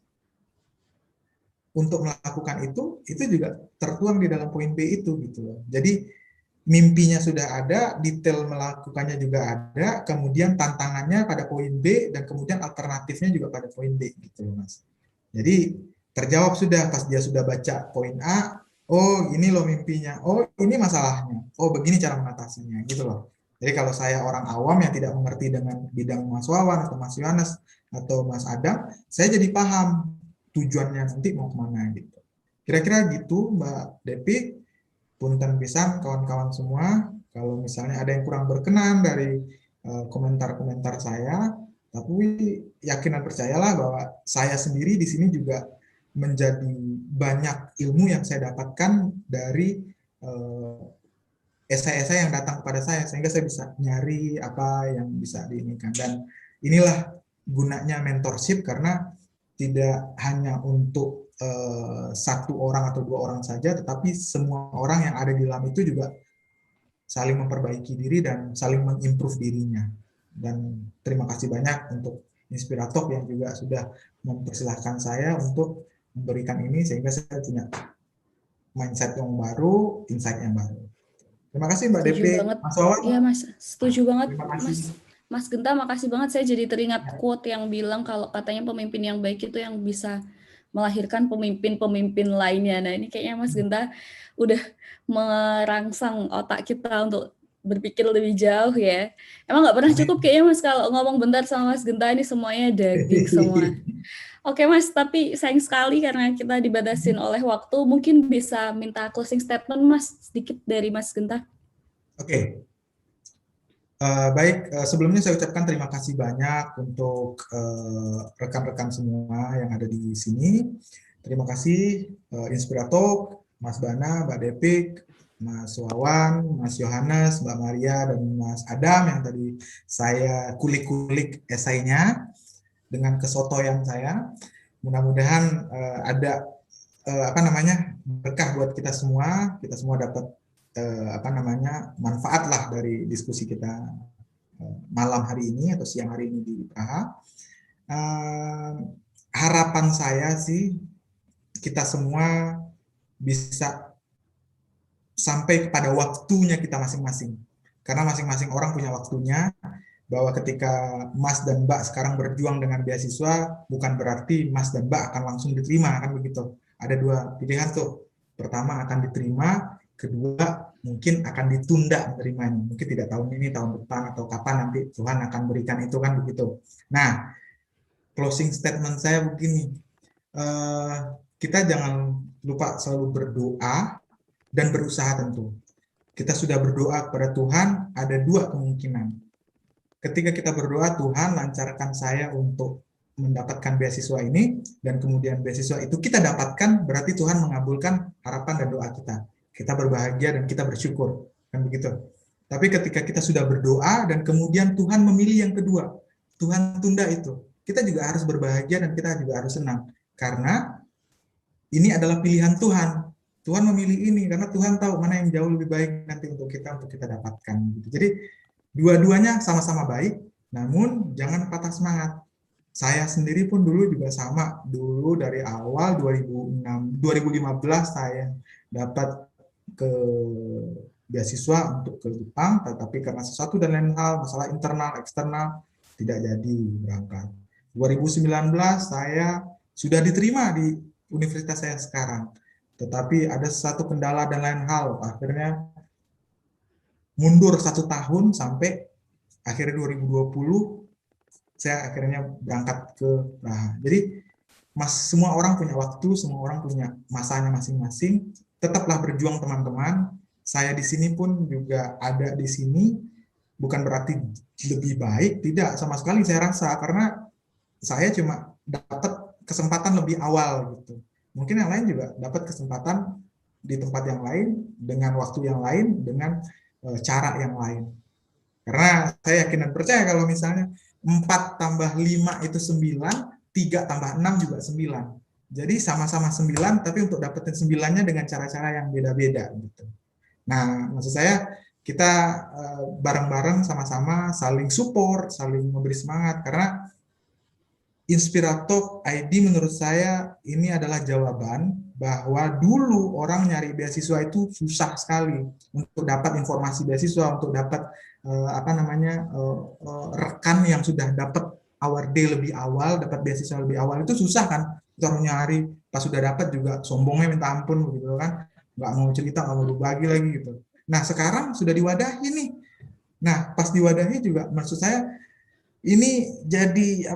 untuk melakukan itu juga tertuang di dalam poin B itu gitu loh. Jadi mimpinya sudah ada, detail melakukannya juga ada, kemudian tantangannya pada poin B dan kemudian alternatifnya juga pada poin B gitu loh, Mas. Jadi terjawab sudah pas dia sudah baca poin A, oh ini loh mimpinya, oh ini masalahnya, oh begini cara mengatasinya gitu loh. Jadi kalau saya orang awam yang tidak mengerti dengan bidang Mas Wawan atau Mas Yohanes atau Mas Adam, saya jadi paham tujuannya nanti mau kemana gitu. Kira-kira gitu Mbak Depi, punten pisan kawan-kawan semua, kalau misalnya ada yang kurang berkenan dari komentar-komentar saya, tapi yakin dan percayalah bahwa saya sendiri di sini juga menjadi banyak ilmu yang saya dapatkan dari esai-esai yang datang kepada saya, sehingga saya bisa nyari apa yang bisa diinginkan. Dan inilah gunanya mentorship, karena tidak hanya untuk satu orang atau dua orang saja, tetapi semua orang yang ada di dalam itu juga saling memperbaiki diri dan saling mengimprove dirinya. Dan terima kasih banyak untuk Inspiratalk yang juga sudah mempersilahkan saya untuk memberikan ini, sehingga saya punya mindset yang baru, insight yang baru. Terima kasih Mbak Depi. Mas Wawan. Iya Mas, setuju banget. Terima kasih. Mas Genta, makasih banget. Saya jadi teringat quote yang bilang kalau katanya pemimpin yang baik itu yang bisa melahirkan pemimpin-pemimpin lainnya. Nah ini kayaknya Mas Genta udah merangsang otak kita untuk berpikir lebih jauh ya. Emang nggak pernah cukup kayaknya Mas kalau ngomong bentar sama Mas Genta ini semuanya daging semua. Oke Mas, tapi sayang sekali karena kita dibatasin oleh waktu. Mungkin bisa minta closing statement Mas sedikit dari Mas Genta. Oke. Baik, sebelumnya saya ucapkan terima kasih banyak untuk rekan-rekan semua yang ada di sini. Terima kasih Inspiratalk, Mas Bana, Mbak Depik, Mas Wawan, Mas Yohanes, Mbak Maria, dan Mas Adam yang tadi saya kulik-kulik esainya dengan kesotoyan saya. Mudah-mudahan ada berkah buat kita semua dapat manfaat lah dari diskusi kita malam hari ini atau siang hari ini di Praha. Harapan saya sih kita semua bisa sampai kepada waktunya kita masing-masing, karena masing-masing orang punya waktunya, bahwa ketika Mas dan Mbak sekarang berjuang dengan beasiswa, bukan berarti Mas dan Mbak akan langsung diterima, kan begitu. Ada dua pilihan tuh. Pertama akan diterima, kedua mungkin akan ditunda menerimanya. Mungkin tidak tahun ini, tahun depan, atau kapan nanti Tuhan akan berikan itu, kan begitu. Nah, closing statement saya begini. Kita jangan lupa selalu berdoa dan berusaha tentu. Kita sudah berdoa kepada Tuhan, ada dua kemungkinan. Ketika kita berdoa, Tuhan lancarkan saya untuk mendapatkan beasiswa ini, dan kemudian beasiswa itu kita dapatkan, berarti Tuhan mengabulkan harapan dan doa kita. Kita berbahagia dan kita bersyukur, kan begitu. Tapi ketika kita sudah berdoa dan kemudian Tuhan memilih yang kedua, Tuhan tunda itu, kita juga harus berbahagia dan kita juga harus senang, karena ini adalah pilihan Tuhan. Tuhan memilih ini karena Tuhan tahu mana yang jauh lebih baik nanti untuk kita dapatkan. Jadi dua-duanya sama-sama baik, namun jangan patah semangat. Saya sendiri pun dulu juga sama, dulu dari awal 2015 saya dapat ke beasiswa untuk ke Jepang, tetapi karena sesuatu dan lain hal, masalah internal, eksternal, tidak jadi berangkat. 2019 saya sudah diterima di universitas saya sekarang, tetapi ada satu kendala dan lain hal, akhirnya mundur 1 tahun sampai akhirnya 2020 saya akhirnya berangkat ke Praha. Jadi semua orang punya waktu, semua orang punya masanya masing-masing. Tetaplah berjuang teman-teman. Saya di sini pun juga ada di sini bukan berarti lebih baik, tidak sama sekali saya rasa, karena saya cuma dapat kesempatan lebih awal gitu. Mungkin yang lain juga dapat kesempatan di tempat yang lain, dengan waktu yang lain, dengan cara yang lain. Karena saya yakin dan percaya kalau misalnya 4 tambah 5 itu 9, 3 tambah 6 juga 9. Jadi sama-sama 9, tapi untuk dapetin 9-nya dengan cara-cara yang beda-beda gitu. Nah, maksud saya kita bareng-bareng sama-sama saling support, saling memberi semangat, karena Inspiratalk ID menurut saya ini adalah jawaban bahwa dulu orang nyari beasiswa itu susah sekali untuk dapat informasi beasiswa, untuk dapat rekan yang sudah dapat award day lebih awal, dapat beasiswa lebih awal, itu susah kan. Kita harus nyari, pas sudah dapat juga sombongnya minta ampun gitu kan, nggak mau cerita, nggak mau berbagi lagi gitu. Nah sekarang sudah diwadahi nih. Nah pas diwadahi juga maksud saya ini jadi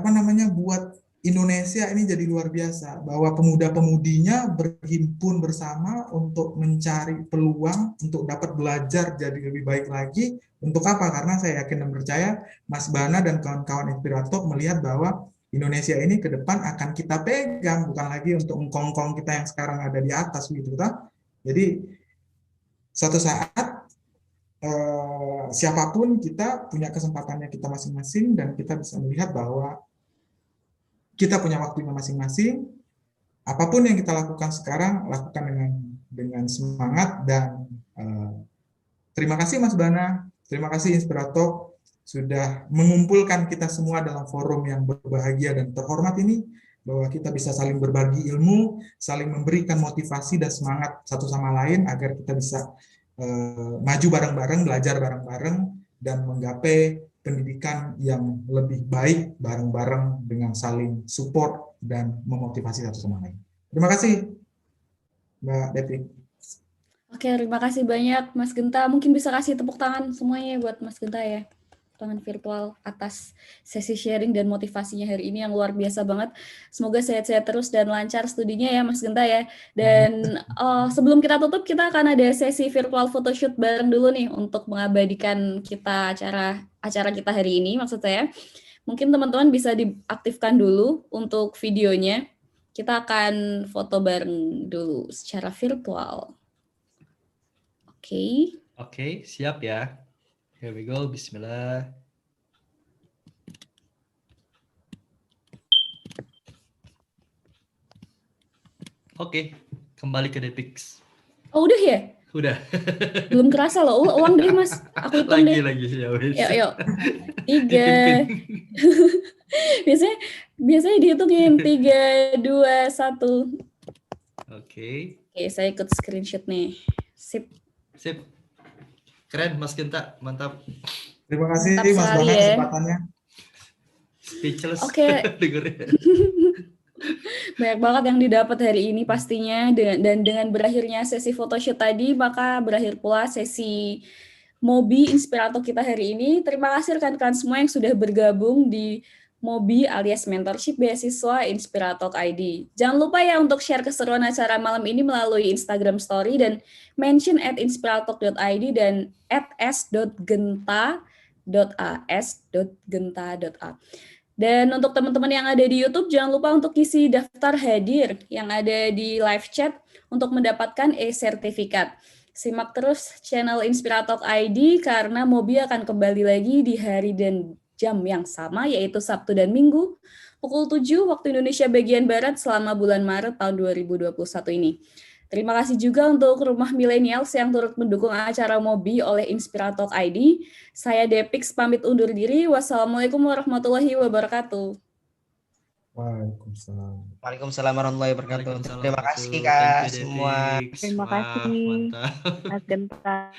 buat Indonesia ini jadi luar biasa, bahwa pemuda-pemudinya berhimpun bersama untuk mencari peluang untuk dapat belajar jadi lebih baik lagi. Untuk apa? Karena saya yakin dan percaya Mas Bana dan kawan-kawan Inspiratalk melihat bahwa Indonesia ini ke depan akan kita pegang, bukan lagi untuk engkong-engkong kita yang sekarang ada di atas gitu kan. Jadi suatu saat siapapun kita punya kesempatannya kita masing-masing, dan kita bisa melihat bahwa kita punya waktunya masing-masing. Apapun yang kita lakukan sekarang, lakukan dengan semangat. Dan terima kasih Mas Bana, terima kasih Inspiratalk sudah mengumpulkan kita semua dalam forum yang berbahagia dan terhormat ini, bahwa kita bisa saling berbagi ilmu, saling memberikan motivasi dan semangat satu sama lain agar kita bisa maju bareng-bareng, belajar bareng-bareng, dan menggapai pendidikan yang lebih baik bareng-bareng dengan saling support dan memotivasi satu sama lain. Terima kasih, Mbak Devi. Oke, terima kasih banyak Mas Genta. Mungkin bisa kasih tepuk tangan semuanya buat Mas Genta ya. Tangan virtual atas sesi sharing dan motivasinya hari ini yang luar biasa banget. Semoga sehat-sehat terus dan lancar studinya ya Mas Genta ya. Dan sebelum kita tutup, kita akan ada sesi virtual photoshoot bareng dulu nih untuk mengabadikan kita acara kita hari ini, maksud saya. Mungkin teman-teman bisa diaktifkan dulu untuk videonya. Kita akan foto bareng dulu secara virtual. Oke, siap ya. Here we go, bismillah. Oke, kembali ke Depix. Oh, udah ya? Udah. Belum kerasa loh. Ulang deh, Mas. Aku hitung deh. Lagi ya wes. Yuk. 3. biasanya dihitungin 3, 2, 1. Oke, saya ikut screenshot nih. Sip. Keren Mas Genta, mantap. Terima kasih Mas Bana kesempatannya. Speechless. Oke. Banyak banget yang didapat hari ini pastinya, dan dengan berakhirnya sesi photoshoot tadi, maka berakhir pula sesi Mobi Inspiratalk kita hari ini. Terima kasih rekan-rekan semua yang sudah bergabung di Mobi alias Mentorship Beasiswa Inspiratalk ID. Jangan lupa ya untuk share keseruan acara malam ini melalui Instagram Story dan mention @inspiratalk.id dan @s.genta.a. Dan untuk teman-teman yang ada di YouTube, jangan lupa untuk isi daftar hadir yang ada di live chat untuk mendapatkan e-sertifikat. Simak terus channel Inspiratalk ID karena Mobi akan kembali lagi di hari dan jam yang sama, yaitu Sabtu dan Minggu, pukul 7 waktu Indonesia bagian Barat selama bulan Maret tahun 2021 ini. Terima kasih juga untuk Rumah Millennials yang turut mendukung acara Mobi oleh Inspiratalk ID. Saya Depix pamit undur diri. Wassalamualaikum warahmatullahi wabarakatuh. Waalaikumsalam warahmatullahi wabarakatuh. Terima kasih Kak semua. Terima kasih Mas Genta,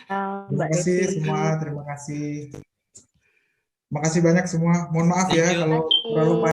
Terima kasih semua, terima kasih. Makasih banyak semua. Mohon maaf ya kalau terlalu